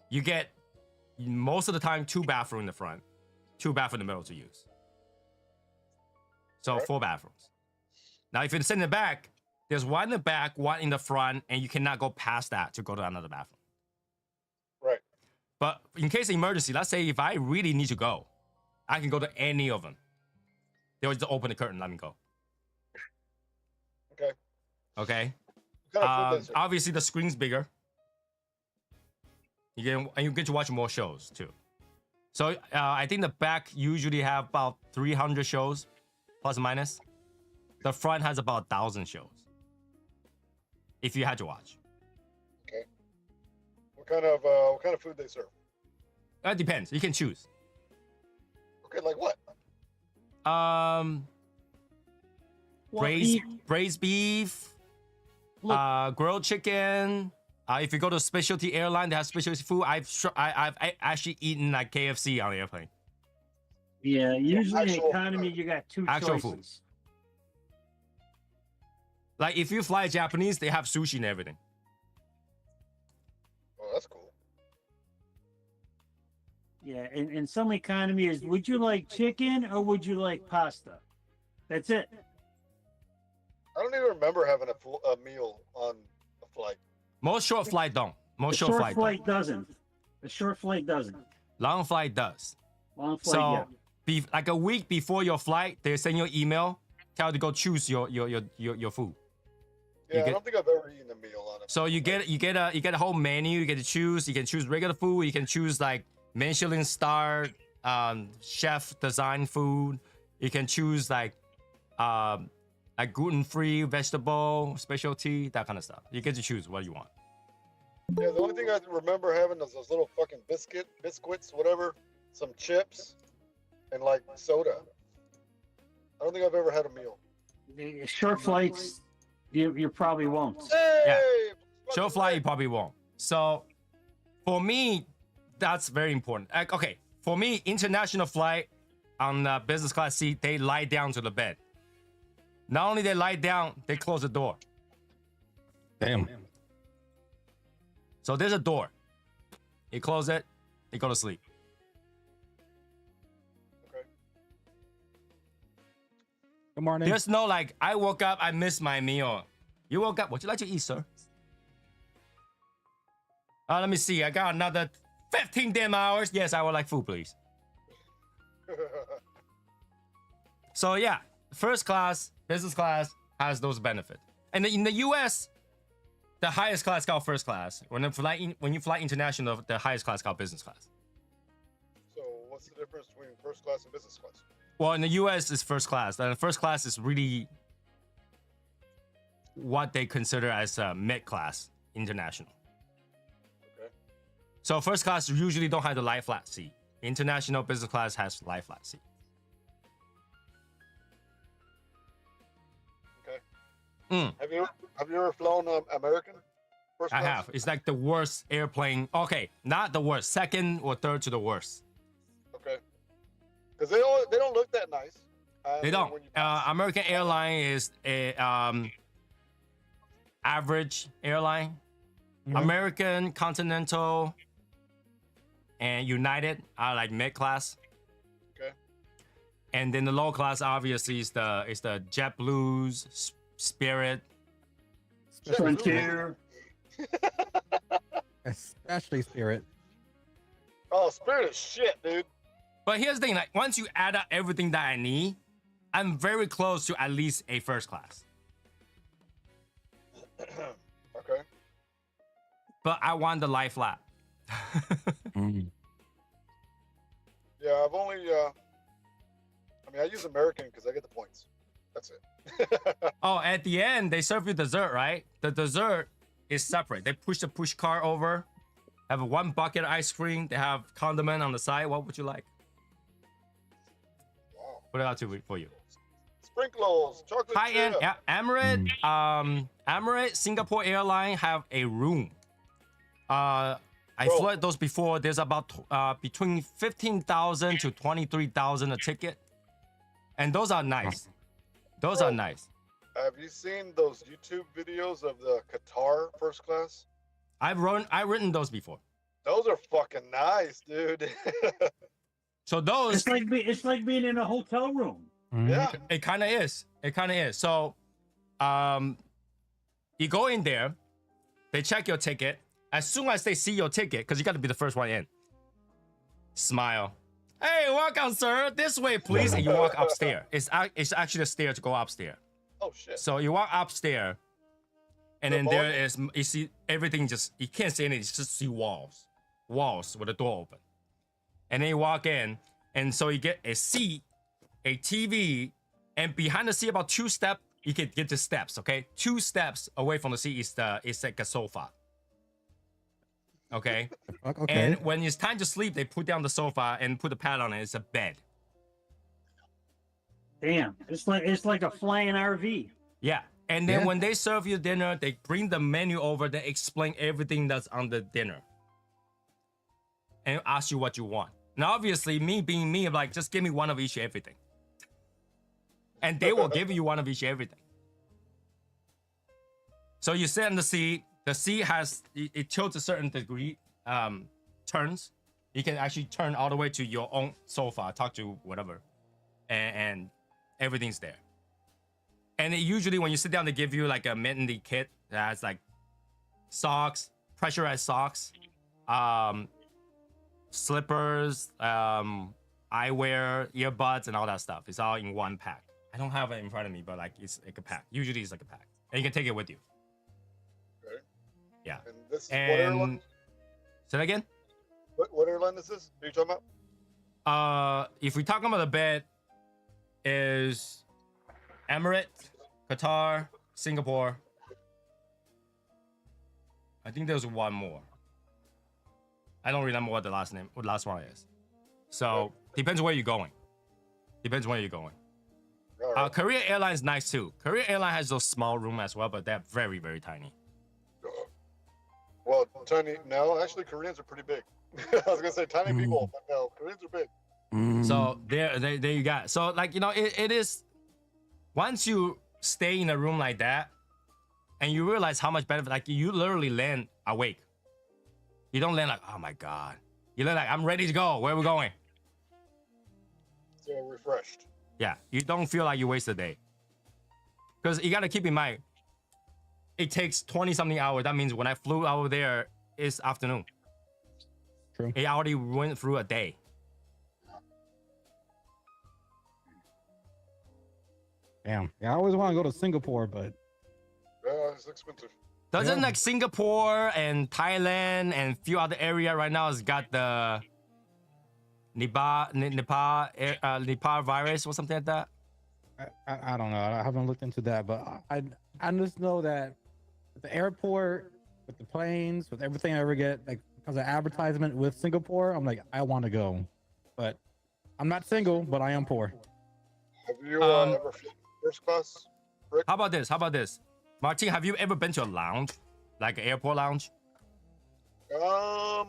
You get, most of the time, 2 bathrooms in the front, 2 bathrooms in the middle to use. So, 4 bathrooms. Now, if you sit in the back, there's 1 in the back, 1 in the front, and you cannot go past that to go to another bathroom. Right. But in case of emergency, let's say if I really need to go, I can go to any of them. They'll just open the curtain, let me go. Okay. Okay? What kind of food is it? Obviously, the screen's bigger. You get to watch more shows, too. So, I think the back usually have about 300 shows, plus or minus. The front has about 1,000 shows. If you had to watch. Okay. What kind of food they serve? That depends. You can choose. Okay, like what? Braised beef, Look. grilled chicken. If you go to a specialty airline, they have specialty food. I've actually eaten like KFC on the airplane. Yeah. Usually in Actual- economy, you got 2 Actual choices. food. Like if you fly Japanese, they have sushi and everything. Oh, that's cool. Yeah. And some economy is, would you like chicken or would you like pasta? That's it. I don't even remember having a meal on a flight. Most short flight don't. Most The short flight don't. flight doesn't. The short flight doesn't. Long flight does. Long flight, So yeah. like a week before your flight, they send you an email, tell you to go choose your food. Yeah, I get- don't think I've ever eaten a meal on it. So you get a whole menu. You get to choose. You can choose regular food. You can choose like Michelin star chef design food. You can choose like gluten-free vegetable specialty, that kind of stuff. You get to choose what you want. Yeah, the only thing I remember having is those little fucking biscuits, whatever. some chips, and like soda. I don't think I've ever had a meal. The short flights, you probably won't. Hey, Show flight, you probably won't. So, for me, that's very important. Like, okay, for me, international flight on the business class seat, they lie down to the bed. Not only they lie down, they close the door. Damn. So there's a door. You close it, you go to sleep. Okay. Good morning. There's no like, I woke up, I missed my meal. You woke up, would you like to eat, sir? Let me see, I got another 15 damn hours. Yes, I would like food, please. So yeah, first class, business class has those benefits. And in the US, the highest class called first class. When you fly international, the highest class called business class. So what's the difference between first class and business class? Well, in the US, it's first class. And first class is really what they consider as a mid-class international. Okay. So first class usually don't have the lie flat seat. International business class has lie flat seat. Okay. Have you ever flown American? First I class? have. It's like the worst airplane. Okay, not the worst. Second or third to the worst. Okay. Because they don't look that nice. They don't. American airline is a average airline. American, Continental, and United are like mid class. Okay. And then the low class obviously is the JetBlues, Spirit. Frontier. Especially Spirit. Oh, Spirit is shit, dude. But here's the thing, like once you add up everything that I need, I'm very close to at least a first class. Okay. But I want the lie flat. Yeah, I've only. I use American because I get the points. That's it. Oh, at the end, they serve you dessert, right? The dessert is separate. They push the push cart over, have one bucket of ice cream. They have condiment on the side. What would you like? Wow. Put it out for you. Sprinkles, chocolate High end, chip. yeah, Emirates, Singapore Airline have a room. I Bro. flew those before. There's about between 15,000 to 23,000 a ticket, and those are nice. Those are nice. Have you seen those YouTube videos of the Qatar first class? I've written those before. Those are fucking nice, dude. So those, It's like being in a hotel room. Yeah. it kind of is. It kind of is. So, you go in there, they check your ticket. As soon as they see your ticket, because you got to be the first one in, smile. Hey, welcome, sir. This way, please. And you walk upstairs. It's actually a stair to go upstairs. Oh shit. So you walk upstairs, and The then there volume. is, you see everything just, you can't see anything, you just see walls with the door open. And then you walk in, and so you get a seat, a TV, and behind the seat about 2 steps, you can get the steps, okay? 2 steps away from the seat is like a sofa. Okay? Okay. And when it's time to sleep, they put down the sofa and put the pad on it. It's a bed. Damn, it's like a flying RV. Yeah. And then Yeah. when they serve you dinner, they bring the menu over. They explain everything that's on the dinner and ask you what you want. Now, obviously, me being me, I'm like, just give me one of each everything. And they will give you one of each everything. So you sit in the seat. The seat has, it tilts a certain degree, turns. You can actually turn all the way to your own sofa, talk to whatever. And everything's there. And usually when you sit down, they give you like a Mendy kit that has like socks, pressurized socks, slippers, eyewear, earbuds, and all that stuff. It's all in one pack. I don't have it in front of me, but like it's like a pack. Usually it's like a pack. And you can take it with you. Okay. Yeah. And this is what airline? And say that again? What airline is this? Are you talking about? If we're talking about the bed, is Emirates, Qatar, Singapore. I think there's one more. I don't remember what the last one is. So depends where you're going. Depends where you're going. All right. Korea Airlines nice too. Korea Airlines has those small room as well, but they're very, very tiny. Well, tiny. No, actually, Koreans are pretty big. I was gonna say tiny people, but no, Koreans are big. So there you got. So like, you know, it is, once you stay in a room like that and you realize how much better, like you literally land awake. You don't land like, oh my God. You land like, I'm ready to go. Where are we going? So refreshed. Yeah, you don't feel like you wasted a day. Because you got to keep in mind, it takes 20 something hours. That means when I flew over there, it's afternoon. True. It already went through a day. Damn. Yeah, I always want to go to Singapore, but Yeah, it's expensive. Doesn't Yeah. like Singapore and Thailand and a few other area right now has got the Nipah virus or something like that? I don't know. I haven't looked into that, but I just know that the airport, with the planes, with everything I ever get, like because of advertisement with Singapore, I'm like, I want to go, but I'm not single, but I am poor. Have you ever flown first class? How about this? How about this? Martin, have you ever been to a lounge? Like an airport lounge? No.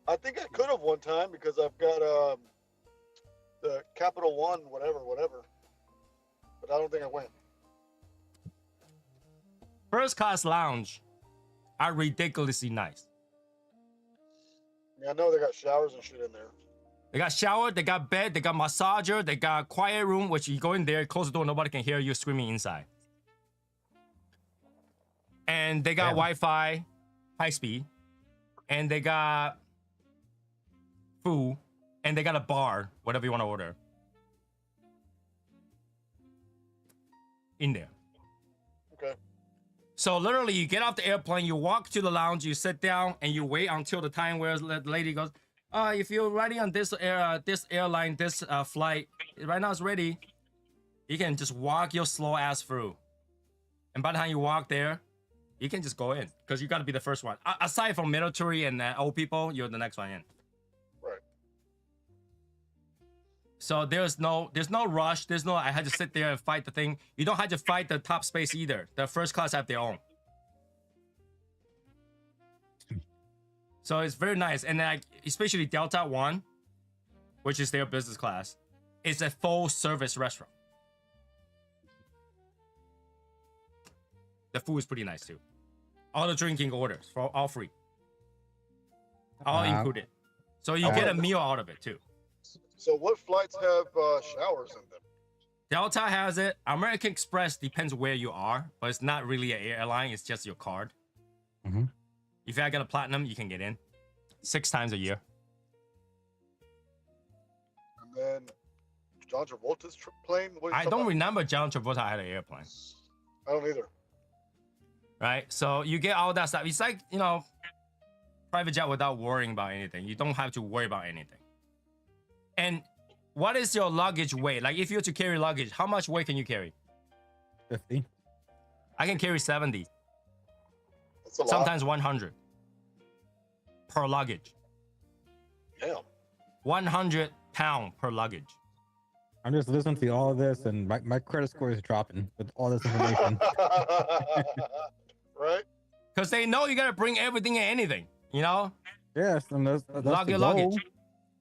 I think I could have one time because I've got the Capital One, whatever. But I don't think I went. First class lounge are ridiculously nice. Yeah, I know they got showers and shit in there. They got shower, they got bed, they got massager, they got quiet room, which you go in there, close the door, nobody can hear you screaming inside. And they got Damn. Wi-Fi, high speed, and they got food, and they got a bar, whatever you want to order. In there. Okay. So literally, you get off the airplane, you walk to the lounge, you sit down, and you wait until the time where the lady goes, if you're riding on this airline, this flight, right now it's ready. You can just walk your slow ass through. And by the time you walk there, you can just go in because you got to be the first one. Aside from military and old people, you're the next one in. Right. So there's no rush. There's no I had to sit there and fight the thing. You don't have to fight the top space either. The first class have their own. So it's very nice, and like especially Delta One, which is their business class, it's a full service restaurant. The food is pretty nice too. All the drinking orders for all free, all included. So you get a meal out of it too. So what flights have showers in them? Delta has it. American Express depends where you are, but it's not really an airline. It's just your card. Mm-hmm. If I got a platinum, you can get in 6 times a year. And then John Travolta's plane? What are you I talking don't about? remember John Travolta had an airplane, I don't either. right? So you get all that stuff. It's like, you know, private jet without worrying about anything. You don't have to worry about anything. And what is your luggage weight? Like if you're to carry luggage, how much weight can you carry? 50. I can carry 70, That's a lot. sometimes 100 per luggage. Damn. 100 pound per luggage. I'm just listening to all of this, and my credit score is dropping with all this information. Right? Because they know you got to bring everything and anything, you know? Yes, and that's the Luggage, goal. luggage.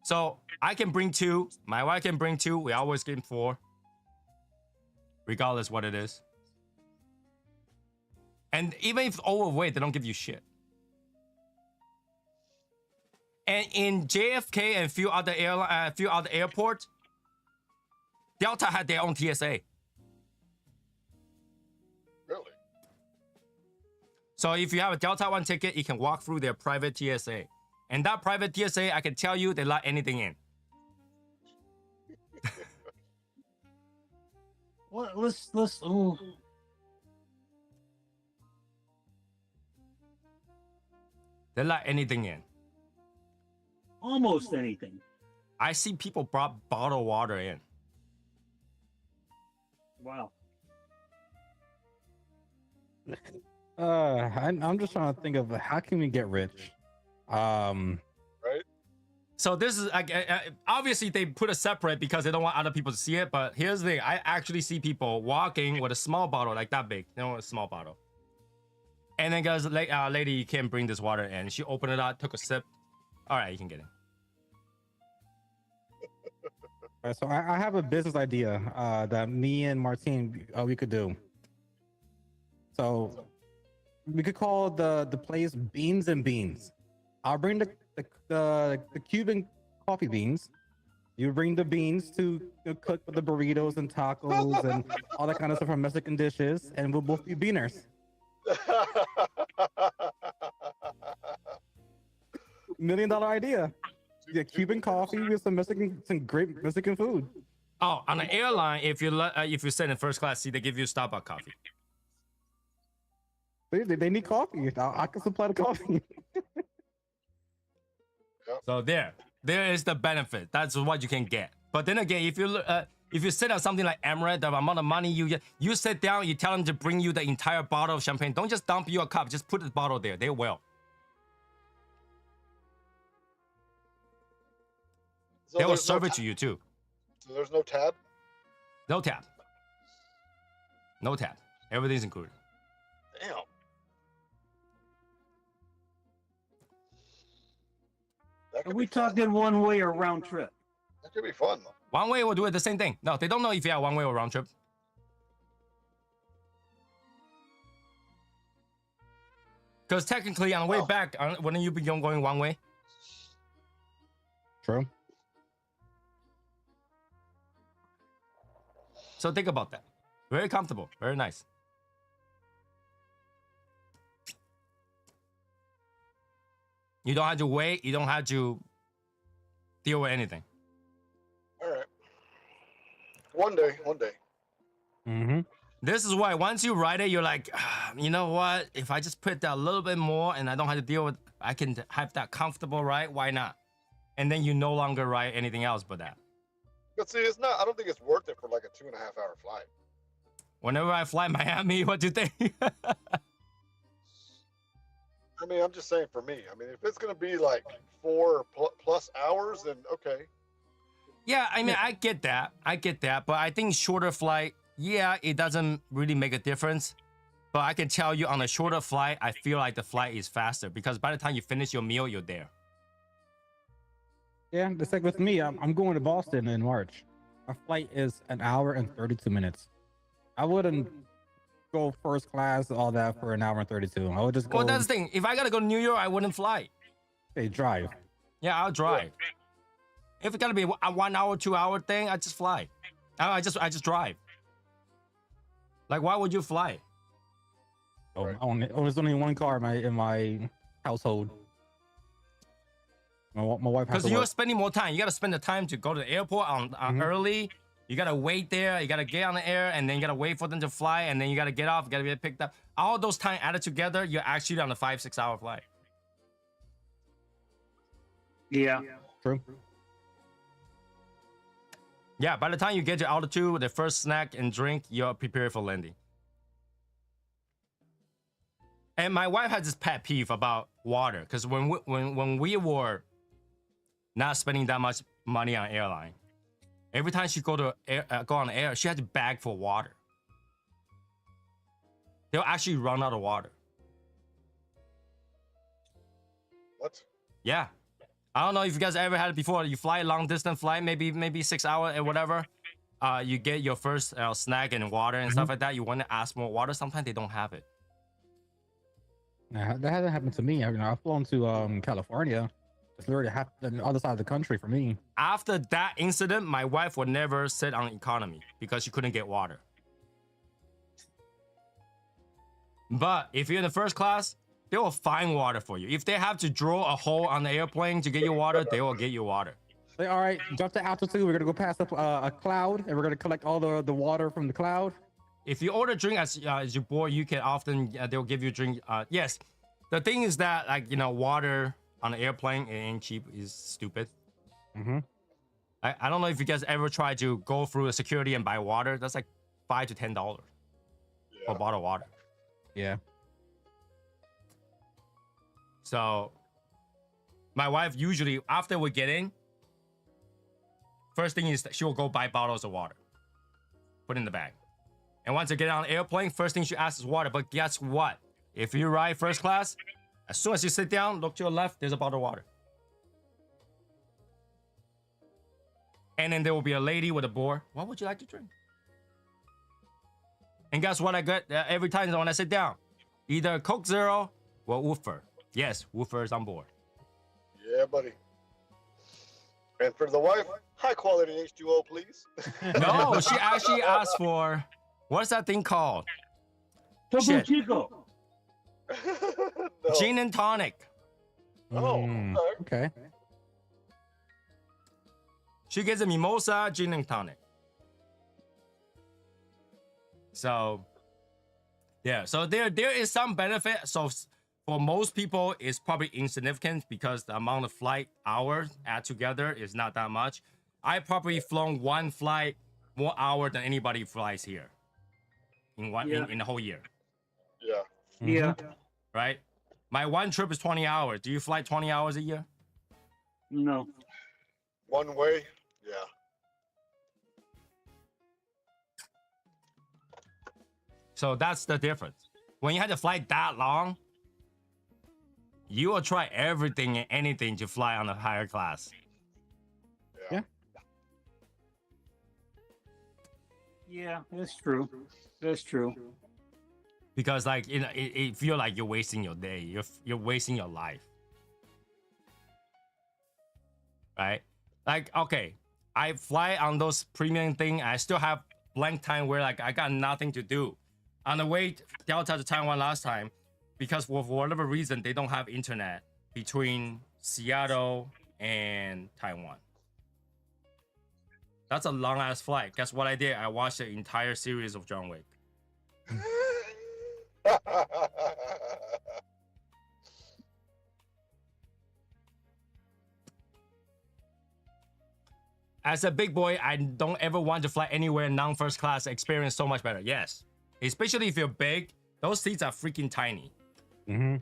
So I can bring 2. My wife can bring 2. We always get 4. Regardless what it is. And even if overweight, they don't give you shit. And in JFK and few other airports, Delta had their own TSA. Really? So if you have a Delta One ticket, you can walk through their private TSA. And that private TSA, I can tell you, they let anything in. Well, let's. Ooh. They let anything in. Almost anything. I see people brought bottled water in. Wow. I'm just trying to think of how can we get rich? Right? So this is like obviously they put it separate because they don't want other people to see it. But here's the thing: I actually see people walking with a small bottle like that big, a small bottle. And then goes, lady, you can't bring this water in. She opened it up, took a sip. All right, you can get in. All right, so I have a business idea that me and Martine we could do. So we could call the place Beans and Beans. I'll bring the Cuban coffee beans. You bring the beans to cook with the burritos and tacos and all that kind of stuff from Mexican dishes, and we'll both be beaners. $1 million idea. Yeah, Cuban coffee with some great Mexican food. Oh, on the airline, if you sit in first class seat, they give you Starbucks coffee. They need coffee. I can supply the coffee. So there is the benefit. That's what you can get. But then again, if you sit on something like Emirates, the amount of money you sit down, you tell them to bring you the entire bottle of champagne. Don't just dump you a cup. Just put the bottle there. They will. So They will there's serve no it to you too. So there's no tab? No tab. No tab. Everything's included. Damn. That could Are we be fun. talking one way or round trip? That could be fun, though. One way will do it the same thing. No, they don't know if you have one way or round trip. Because technically, on the way back, wouldn't you be going one way? True. So think about that. Very comfortable. Very nice. You don't have to wait. You don't have to deal with anything. All right. One day. Mm-hmm. This is why once you write it, you're like, you know what? If I just put that a little bit more and I don't have to deal with, I can have that comfortable, right? Why not? And then you no longer write anything else but that. But see, it's not. I don't think it's worth it for like a 2.5-hour flight. Whenever I fly Miami, what do you think? I mean, I'm just saying for me. I mean, if it's gonna be like 4+ hours, then okay. Yeah, I mean, I get that. But I think shorter flight, yeah, it doesn't really make a difference. But I can tell you on a shorter flight, I feel like the flight is faster because by the time you finish your meal, you're there. Yeah, it's like with me. I'm going to Boston in March. My flight is 1 hour and 32 minutes. I wouldn't go first class, all that for 1 hour and 32. I would just go. Well, that's the thing. If I gotta go to New York, I wouldn't fly. Hey, drive. Yeah, I'll drive. If it's gonna be a 1 hour, 2 hour thing, I just fly. I just drive. Like, why would you fly? Oh, Right. there's only one car in my household. My wife has Because to you're work. spending more time. You gotta spend the time to go to the airport early. You gotta wait there. You gotta get on the air, and then you gotta wait for them to fly, and then you gotta get off. You gotta get picked up. All those time added together, you're actually on a 5-6 hour flight. Yeah. True. Yeah, by the time you get to altitude, the first snack and drink, you're prepared for landing. And my wife has this pet peeve about water, because when we were not spending that much money on airline, every time she go on the air, she had to bag for water. They'll actually run out of water. What? Yeah. I don't know if you guys ever had it before. You fly a long distance flight, maybe 6 hours or whatever. You get your first snack and water and stuff like that. You want to ask more water. Sometimes they don't have it. Nah, that hasn't happened to me. I've flown to California. It's literally half the other side of the country for me. After that incident, my wife would never sit on economy because she couldn't get water. But if you're in the first class, they will find water for you. If they have to drill a hole on the airplane to get you water, they will get you water. Say, all right, jump to altitude. We're gonna go past a cloud, and we're gonna collect all the water from the cloud. If you order drink as you board, you can often they'll give you drink. Yes, the thing is that water on an airplane it ain't cheap. Is stupid. Mm-hmm. I don't know if you guys ever tried to go through a security and buy water. That's like $5 to $10 for a bottle of water. Yeah. So My wife usually, after we get in, first thing is that she will go buy bottles of water, put in the bag. And once I get on the airplane, first thing she asks is water. But guess what? If you ride first class, as soon as you sit down, look to your left, there's a bottle of water. And then there will be a lady with a board. What would you like to drink? And guess what I get every time when I sit down? Either Coke Zero or Woofer. Yes, Woofer is on board. Yeah, buddy. And for the wife, high quality H2O, please. No, she actually asked for, what's that thing called? Topo Shit. Chico. No. Gin and tonic. Oh, Mm, okay. okay. She gets a mimosa, gin and tonic. So, yeah. So there is some benefit. So for most people, it's probably insignificant because the amount of flight hours add together is not that much. I probably flown one flight more hour than anybody flies here in one in the whole year. Yeah. Yeah. Right? My one trip is 20 hours. Do you fly 20 hours a year? No. One way. Yeah. So that's the difference. When you had to fly that long, you will try everything and anything to fly on a higher class. Yeah. Yeah, that's true. That's true. Because like it feel like you're wasting your day. You're wasting your life. Right? Like, okay, I fly on those premium thing. I still have blank time where like I got nothing to do. On the way Delta to Taiwan last time, because for whatever reason they don't have internet between Seattle and Taiwan. That's a long ass flight. Guess what I did? I watched the entire series of John Wick. As a big boy, I don't ever want to fly anywhere non-first class. Experience so much better. Yes. Especially if you're big, those seats are freaking tiny. Mm-hmm.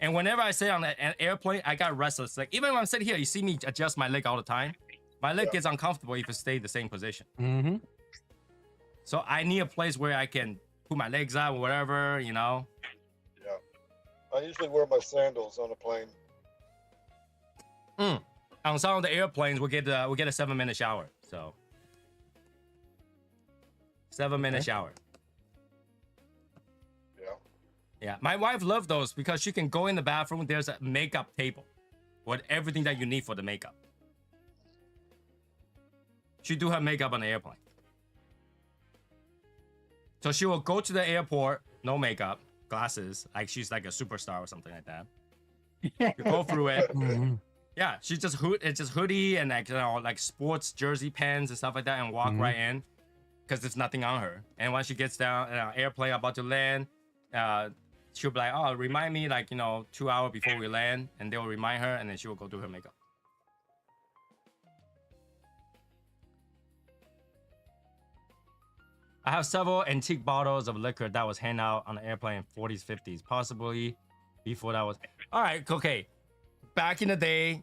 And whenever I sit on an airplane, I got restless. Like even when I'm sitting here, you see me adjust my leg all the time. My leg gets uncomfortable if it stays the same position. Mm-hmm. So I need a place where I can put my legs out or whatever, you know. Yeah. I usually wear my sandals on a plane. On some of the airplanes, we'll get a 7-minute shower. So 7-minute shower. Yeah. Yeah, my wife loved those because she can go in the bathroom. There's a makeup table with everything that you need for the makeup. She do her makeup on the airplane. So she will go to the airport, no makeup, glasses, like she's like a superstar or something like that. You go through it. Mm-hmm. Yeah, she just hoodie and like, you know, like sports jersey pants and stuff like that and walk right in because there's nothing on her. And when she gets down, airplane about to land, she'll be like, oh, remind me like, you know, 2 hours before we land, and they'll remind her, and then she will go do her makeup. I have several antique bottles of liquor that was handed out on the airplane in 40s, 50s, possibly before that was. All right, okay. Back in the day,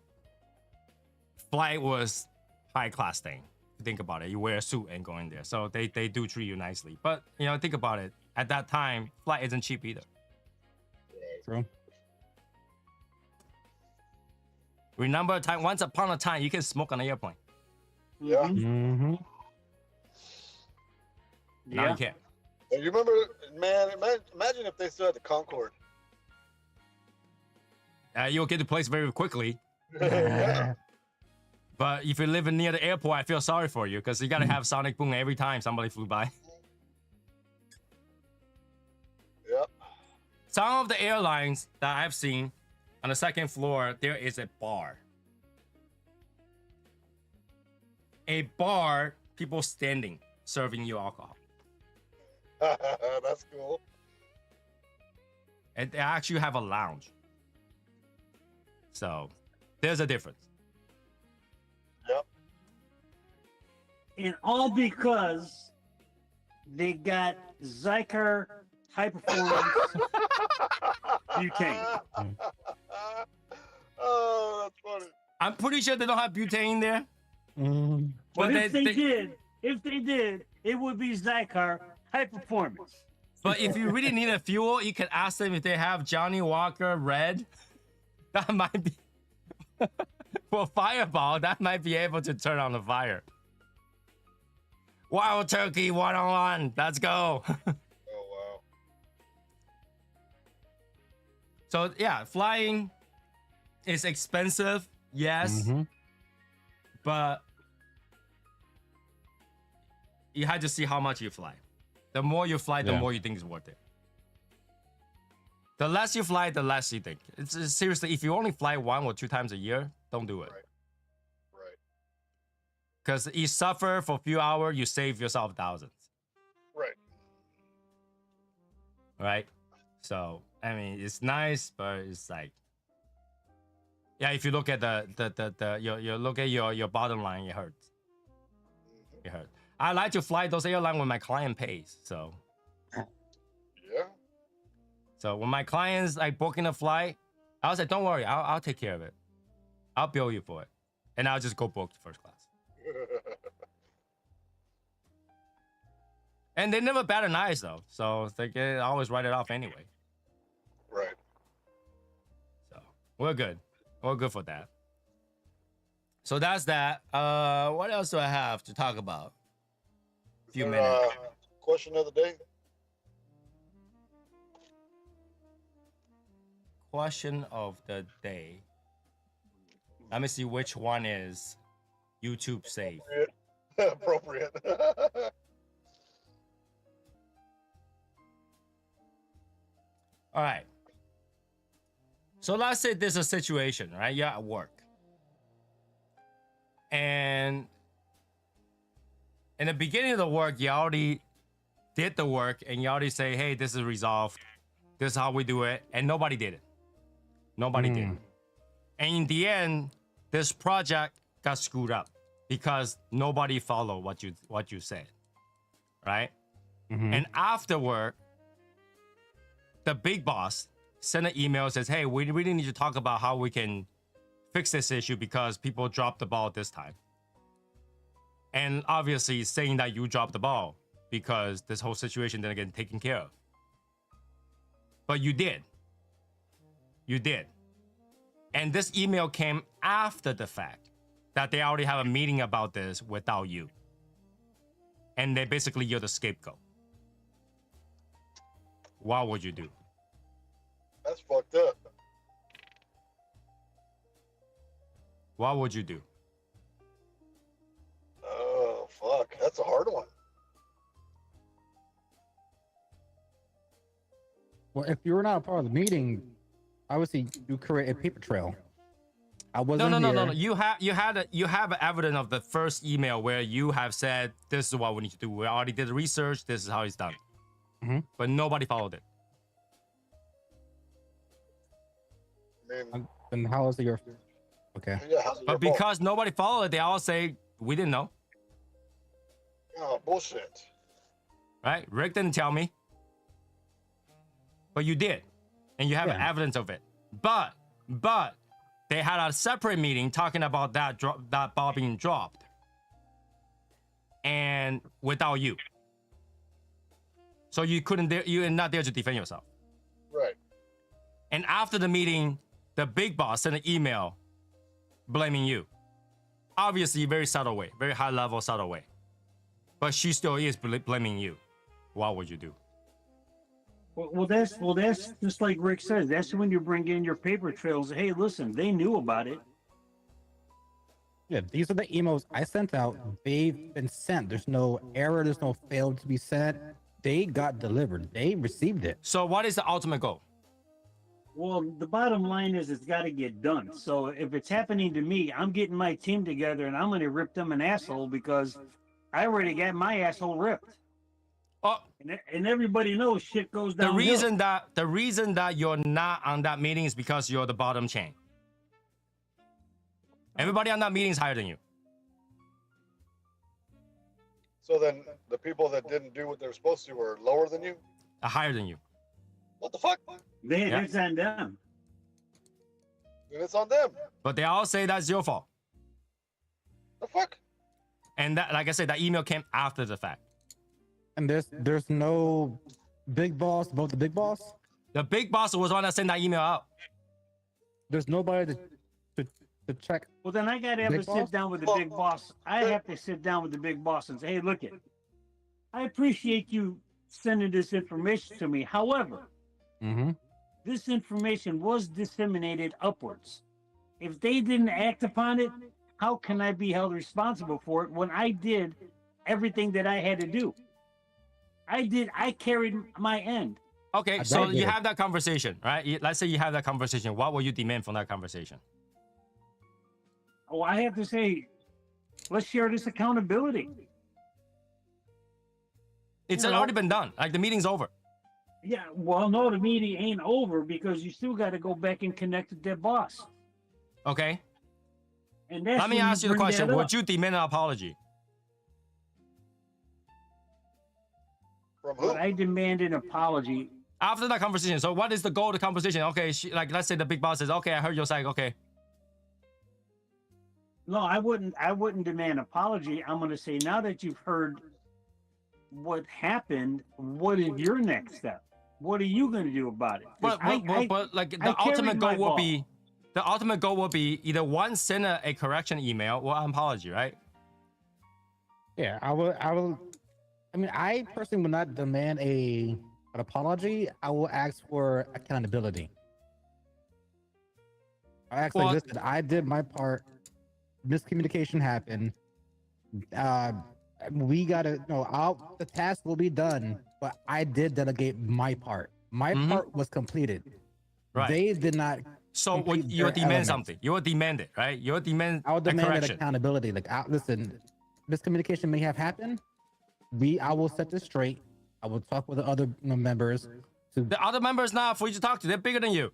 flight was high class thing. Think about it. You wear a suit and go in there. So they do treat you nicely. But, you know, think about it. At that time, flight isn't cheap either. True. Remember a time, once upon a time, you can smoke on an airplane. Yeah. Mm-hmm. Now you can't. And you remember, man, imagine if they still had the Concorde. You'll get to place very quickly. Yeah. But if you're living near the airport, I feel sorry for you because you got to have sonic boom every time somebody flew by. Yep. Some of the airlines that I've seen on the second floor, there is a bar. A bar, people standing, serving you alcohol. That's cool. And they actually have a lounge. So there's a difference. Yep. And all because they got Zyker high performance butane. I'm pretty sure they don't have butane there. Mm, But if they they did, it would be Zycar high performance. But if you really need a fuel, you can ask them if they have Johnny Walker Red. That might be for Fireball. That might be able to turn on the fire. Wild Turkey 1-on-1. Let's go. Oh wow. So yeah, flying is expensive, yes, mhm. but you have to see how much you fly. The more you fly, the Yeah. more you think it's worth it. The less you fly, the less you think. It's seriously, if you only fly 1 or 2 times a year, don't do it. Right. Right. Because you suffer for a few hours, you save yourself thousands, Right. right? So I mean, it's nice, but it's like, yeah, if you look at you look at your bottom line, it hurts. Mhm. It hurts. I like to fly those airlines when my client pays. Yeah. So when my clients like booking a flight, I was like, don't worry, I'll take care of it. I'll bill you for it, and I'll just go book the first class. And they never bat an eye though, so they can always write it off anyway. Right. So we're good. We're good for that. So that's that. What else do I have to talk about? Is Few there, minutes. Question of the day. Question of the day. Let me see which one is YouTube safe. Appropriate. All right. So let's say there's a situation, right? You're at work. And in the beginning of the work, you already did the work and you already say, hey, this is resolved. This is how we do it. And nobody did it. Nobody did. And in the end, this project got screwed up because nobody followed what you said. Right? Mhm. And afterward, the big boss sent an email, says, hey, we really need to talk about how we can fix this issue because people dropped the ball this time. And obviously saying that you dropped the ball because this whole situation didn't get taken care of. But you did. You did. And this email came after the fact that they already have a meeting about this without you. And they basically, you're the scapegoat. What would you do? That's fucked up. What would you do? Oh fuck, that's a hard one. Well, if you were not a part of the meeting, obviously you create a paper trail. I wasn't No. here. You have evidence of the first email where you have said this is what we need to do. We already did the research. This is how it's done. Mhm. But nobody followed it. I mean, Then how is it your? Okay. yeah, how's it But your fault? because nobody followed it, they all say we didn't know. Oh, bullshit. Right? Rick didn't tell me. But you did. And you have Yeah. evidence of it. But they had a separate meeting talking about that ball being dropped. And without you. So you're not there to defend yourself. Right. And after the meeting, the big boss sent an email blaming you. Obviously, very subtle way, very high level, subtle way. But she still is blaming you. What would you do? Well, that's just like Rick says. That's when you bring in your paper trails. Hey, listen, they knew about it. Yeah, these are the emails I sent out. They've been sent. There's no error. There's no failed to be sent. They got delivered. They received it. So what is the ultimate goal? Well, the bottom line is it's got to get done. So if it's happening to me, I'm getting my team together and I'm going to rip them an asshole because I already got my asshole ripped. Oh, And everybody knows shit goes the down. reason that you're not on that meeting is because you're the bottom chain. Everybody on that meeting is higher than you. So then the people that didn't do what they're supposed to were lower than you? Higher than you. What the fuck? That's on them. then it's on them. But they all say that's your fault. The fuck? And that, like I said, that email came after the fact. And there's no big boss above the big boss. The big boss was the one that sent that email out. There's nobody to check. Well, then I got to have Big to boss? sit down with the big boss. I have to sit down with the big boss and say, hey, look it. I appreciate you sending this information to me. However, Mm-hmm. this information was disseminated upwards. If they didn't act upon it, how can I be held responsible for it when I did everything that I had to do? I carried my end. Okay, I so get you it. have that conversation, right? Let's say you have that conversation. What will you demand from that conversation? Oh, I have to say, let's share this accountability. It's You know- already been done. Like the meeting's over. Yeah, well, no, the meeting ain't over because you still got to go back and connect with their boss. Okay. And that's Let me when ask you the bring question. that Would up. you demand an apology? From who? But I demand an apology. After that conversation, so what is the goal of the conversation? Okay, like let's say the big boss says, okay, I heard your side. Okay. No, I wouldn't demand an apology. I'm going to say, now that you've heard what happened, what is your next step? What are you going to do about it? 'Cause But like I the ultimate carried goal my will ball. be, the ultimate goal will be either one, send a correction email or an apology, right? Yeah, I will. I mean, I personally would not demand an apology. I will ask for accountability. I ask Well- like, listen, I did my part. Miscommunication happened. We gotta the task will be done, but I did delegate my part. My Mhm. part was completed. Right. They did not. So complete you will their demand elements. something. You will demand it, right? You will demand I would a demand that correction. accountability. Like, listen, miscommunication may have happened. I will set this straight. I will talk with the other members. The other members not for you to talk to. They're bigger than you.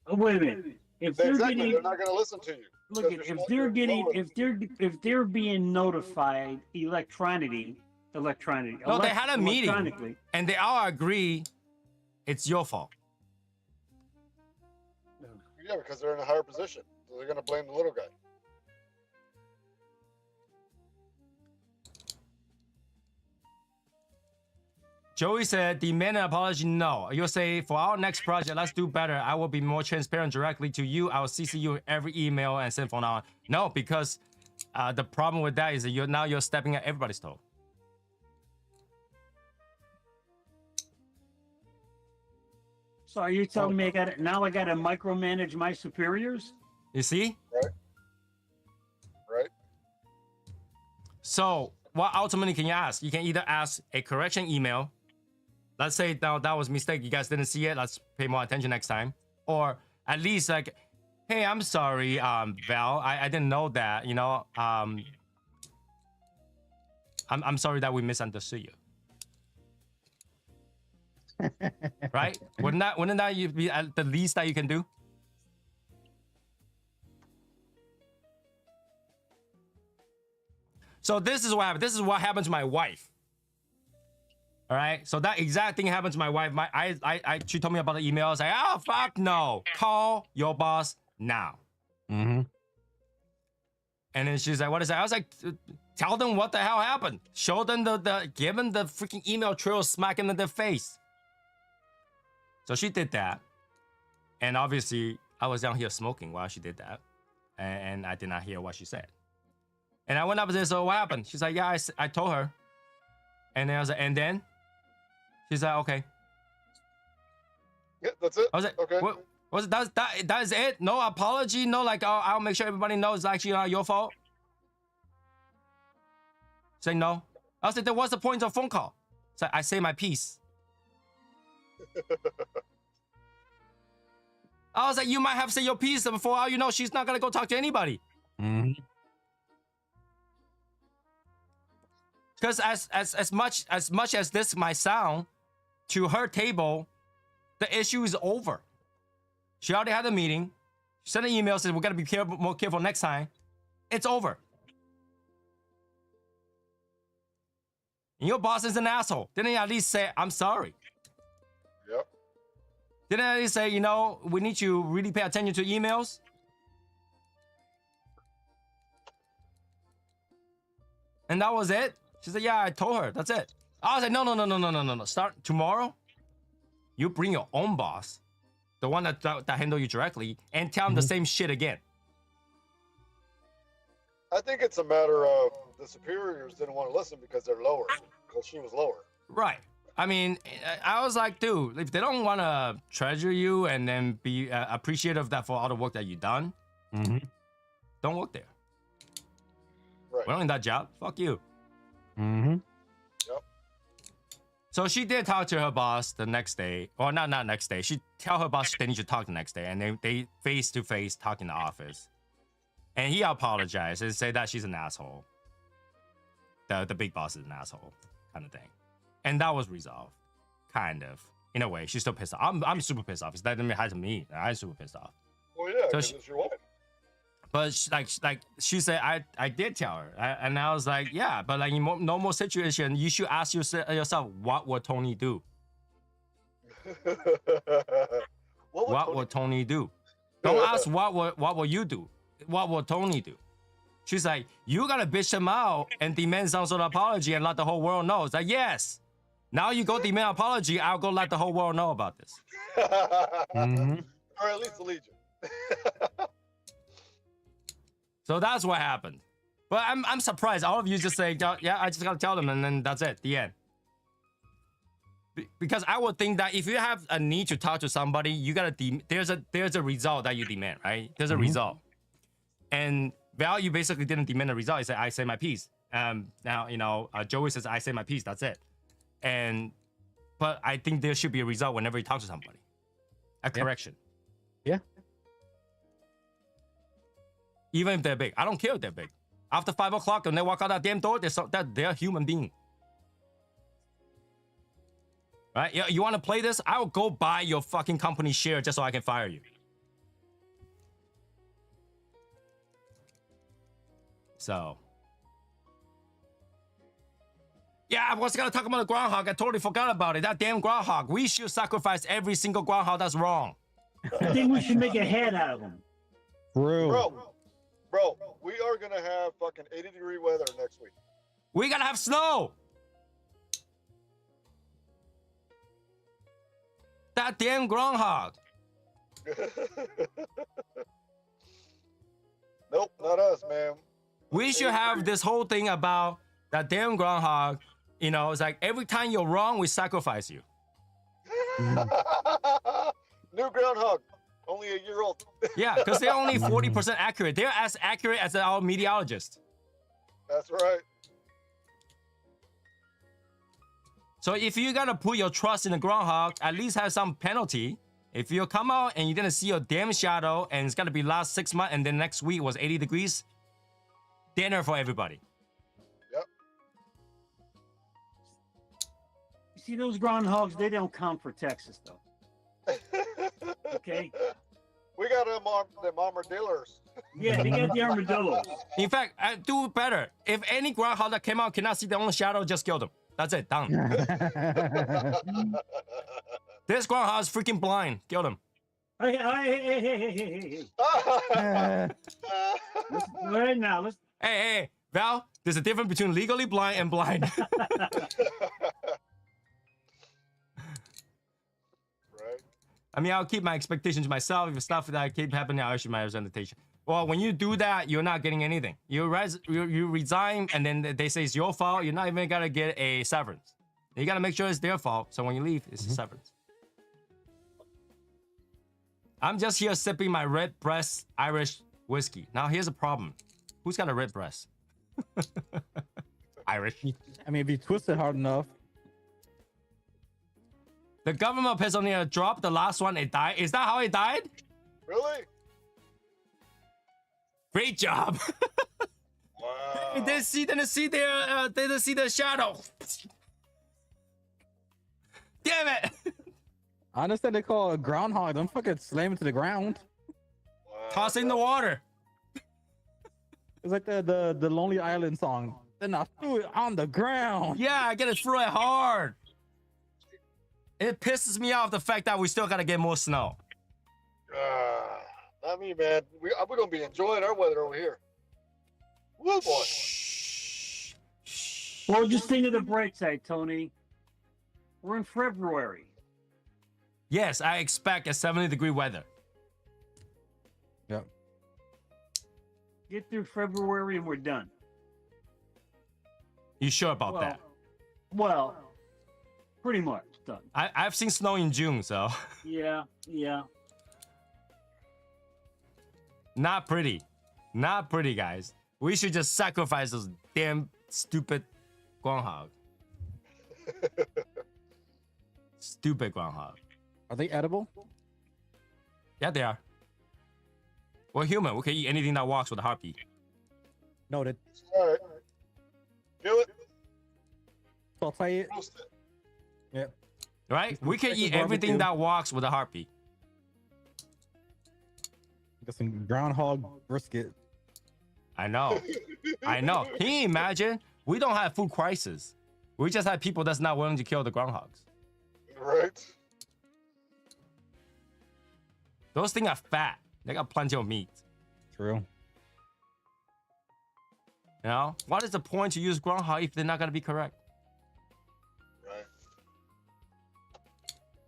Oh, wait a minute. If they're Exactly. getting, They're not going to listen to you. look, because if you're they're small, getting, you're if they're being notified electronically, No, they had a meeting electronically. and they all agree it's your fault. Yeah, because they're in a higher position. So they're going to blame the little guy. Joey said, demand an apology. No. You'll say, for our next project, let's do better. I will be more transparent directly to you. I will CC you in every email and send phone on. No, because the problem with that is that you're stepping at everybody's toe. So are you telling me I got now I got to micromanage my superiors? You see? Right? So what ultimately can you ask? You can either ask a correction email. Let's say now that was a mistake. You guys didn't see it. Let's pay more attention next time. Or at least like, hey, I'm sorry, Val. I didn't know that. You know, I'm sorry that we misunderstood you. Right? Wouldn't that you be the least that you can do? So this is what happened. This is what happened to my wife. All right. So that exact thing happened to my wife. She told me about the email. I was like, oh fuck no. Call your boss now. Mm-hmm. And then she's like, what is that? I was like, tell them what the hell happened. Show them give them the freaking email trail, smack them in their face. So she did that. And obviously, I was down here smoking while she did that. And I did not hear what she said. And I went up and said, so what happened? She's like, yeah, I told her. And then I was like, and then? She's like, okay. Yeah, that's it. I was like, Okay. what was it? That is it? No apology? No, like, oh, I'll make sure everybody knows it's actually not your fault? Say no. I was like, then what's the point of a phone call? So I say my piece. I was like, you might have said your piece before all you know, she's not gonna go talk to anybody. Mm-hmm. Because as much as this might sound, to her table, the issue is over. She already had a meeting. She sent an email, said we're gonna be more careful next time. It's over. And your boss is an asshole. Didn't he at least say, I'm sorry? Yep. Didn't I say, you know, we need to really pay attention to emails? And that was it. She said, yeah, I told her. That's it. I was like, no. Start tomorrow. You bring your own boss, the one that handle you directly, and tell him the same shit again. I think it's a matter of the superiors didn't want to listen because they're lower, because she was lower. Right. I mean, I was like, dude, if they don't want to treasure you and then be appreciative of that for all the work that you've done, don't work there. Right. We're not in that job. Fuck you. Mm-hmm. Yep. So she did talk to her boss the next day, or not next day. She tell her boss they need to talk the next day, and they face to face talk in the office. And he apologized and said that she's an asshole. The big boss is an asshole, kind of thing. And that was resolved, kind of. In a way, she's still pissed off. I'm super pissed off. It's that didn't happen to me. I'm super pissed off. Well, yeah, So because she- it's your wife. But she said, I did tell her, and I was like, yeah, but like in normal situation, you should ask yourself, what would Tony do? What would Tony do? Don't ask what will you do? What will Tony do? She's like, you gotta bitch him out and demand some sort of apology and let the whole world know. It's like, yes. Now you go demand apology, I'll go let the whole world know about this. Or at least the Legion. So that's what happened. But I'm surprised. All of you just say, yeah, I just gotta tell them, and then that's it. The end. Because I would think that if you have a need to talk to somebody, you gotta there's a result that you demand, right? There's a result. And Val, you basically didn't demand a result. You said, I say my piece. Now, you know, Joey says, I say my piece. That's it. But I think there should be a result whenever you talk to somebody. A correction. Yeah. Even if they're big. I don't care if they're big. After 5 o'clock, when they walk out that damn door, they're a human being. Right? You want to play this? I'll go buy your fucking company share just so I can fire you. So. Yeah, I was going to talk about the groundhog. I totally forgot about it. That damn groundhog. We should sacrifice every single groundhog. That's wrong. I think we should make a head out of them. Bro, we are going to have fucking 80-degree weather next week. We got to have snow. That damn groundhog. Nope, not us, man. We should have this whole thing about that damn groundhog. You know, it's like every time you're wrong, we sacrifice you. New groundhog, only a year old. Yeah, because they're only 40% accurate. They're as accurate as our meteorologists. That's right. So if you gotta put your trust in the groundhog, at least have some penalty. If you come out and you didn't see your damn shadow and it's gonna be last 6 months and then next week was 80 degrees, dinner for everybody. Yep. You see those groundhogs? They don't count for Texas, though. Okay. We got them armadillos. Yeah, they got the armadillos. In fact, I do better. If any groundhog that came out cannot see their own shadow, just kill them. That's it, done. This groundhog is freaking blind. Kill them. Hey. Listen, right now, let's. Hey, Val, there's a difference between legally blind and blind. Right. I mean, I'll keep my expectations to myself. If stuff that keep happening, I'll issue my representation. Well, when you do that, you're not getting anything. You resign, and then they say it's your fault. You're not even gonna get a severance. You gotta make sure it's their fault. So when you leave, it's a severance. I'm just here sipping my red breast Irish whiskey. Now here's a problem. Who's got a red breast? Irish. I mean, if you twist it hard enough. The government of Pennsylvania dropped the last one. It died. Is that how it died? Really? Great job. Wow. They didn't see their shadow. Damn it. I understand they call it a groundhog. Don't fucking slam it to the ground. Wow. Toss in the water. It's like the Lonely Island song. Then I threw it on the ground. Yeah, I gotta throw it hard. It pisses me off the fact that we still gotta get more snow. Not me, man. We're gonna be enjoying our weather over here. Woo, boy. Shh. Shh. Well, just think of the bright side, Tony. We're in February. Yes, I expect a 70-degree weather. Yep. Get through February and we're done. You sure about that? Well, pretty much done. I've seen snow in June, so Yeah. not pretty. Not pretty, guys. We should just sacrifice those damn stupid groundhog. Stupid groundhog. Are they edible? Yeah, they are. We're human. We can eat anything that walks with a heartbeat. Noted. All right. Kill it. So I'll tell you. Roast it. Yep. Right? We can eat Barbecue. everything that walks with a heartbeat. Got some groundhog brisket. I know. I know. Can you imagine? We don't have food crisis. We just have people that's not willing to kill the groundhogs. Right. Those things are fat. They got plenty of meat. True. You know? What is the point to use groundhog if they're not gonna be correct?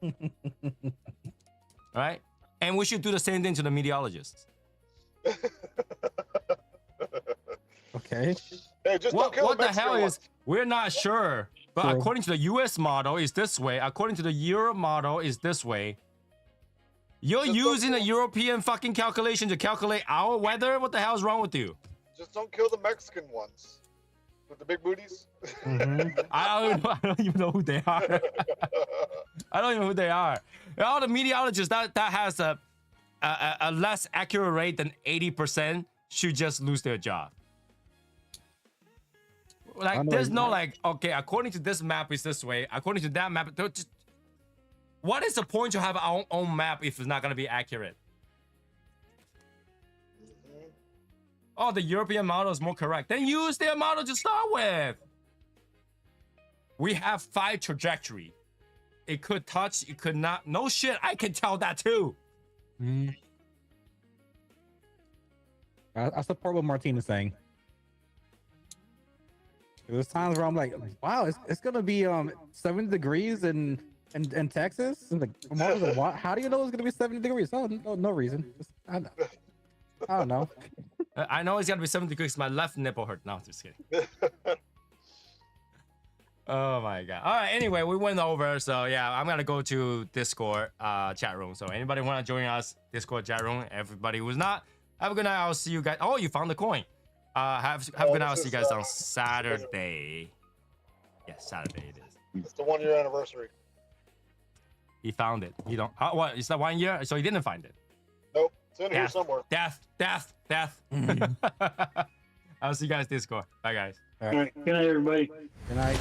Right. Right? And we should do the same thing to the meteorologists. Okay. Hey, just don't kill What the Mexican hell ones. is? We're not sure. But True. according to the US model is this way. According to the Europe model is this way. You're Just don't using a kill- European fucking calculation to calculate our weather? What the hell is wrong with you? Just don't kill the Mexican ones with the big booties. Mhm. I don't even know who they are. I don't even know who they are. All the meteorologists that has a less accurate rate than 80% should just lose their job. I Like, know there's you- no like, okay, according to this map is this way, according to that map, just, what is the point to have our own map if it's not gonna be accurate? Oh, the European model is more correct. Then use their model to start with. We have 5 trajectory. It could touch, it could not. No shit, I can tell that too. Mhm. I support what Martine is saying. There's times where I'm like, wow, it's gonna be 70 degrees in Texas. And like, Martin's like, what? How do you know it's gonna be 70 degrees? Oh, no reason. I don't know. I know it's gonna be 70 degrees. My left nipple hurt. No, just kidding. Oh my god. All right. Anyway, we went over. So yeah, I'm gonna go to Discord chat room. So anybody wanna join us? Discord chat room. Everybody who's not, have a good night. I'll see you guys. Oh, you found the coin. Have a good night. I'll see you guys on Saturday. Yes, Saturday it is. It's the 1 year anniversary. He found it. You don't. What? Is that 1 year? So he didn't find it. Nope. It's in here Death. somewhere. Death. I'll see you guys Discord. Bye guys. All All right. Good night, everybody. Good night.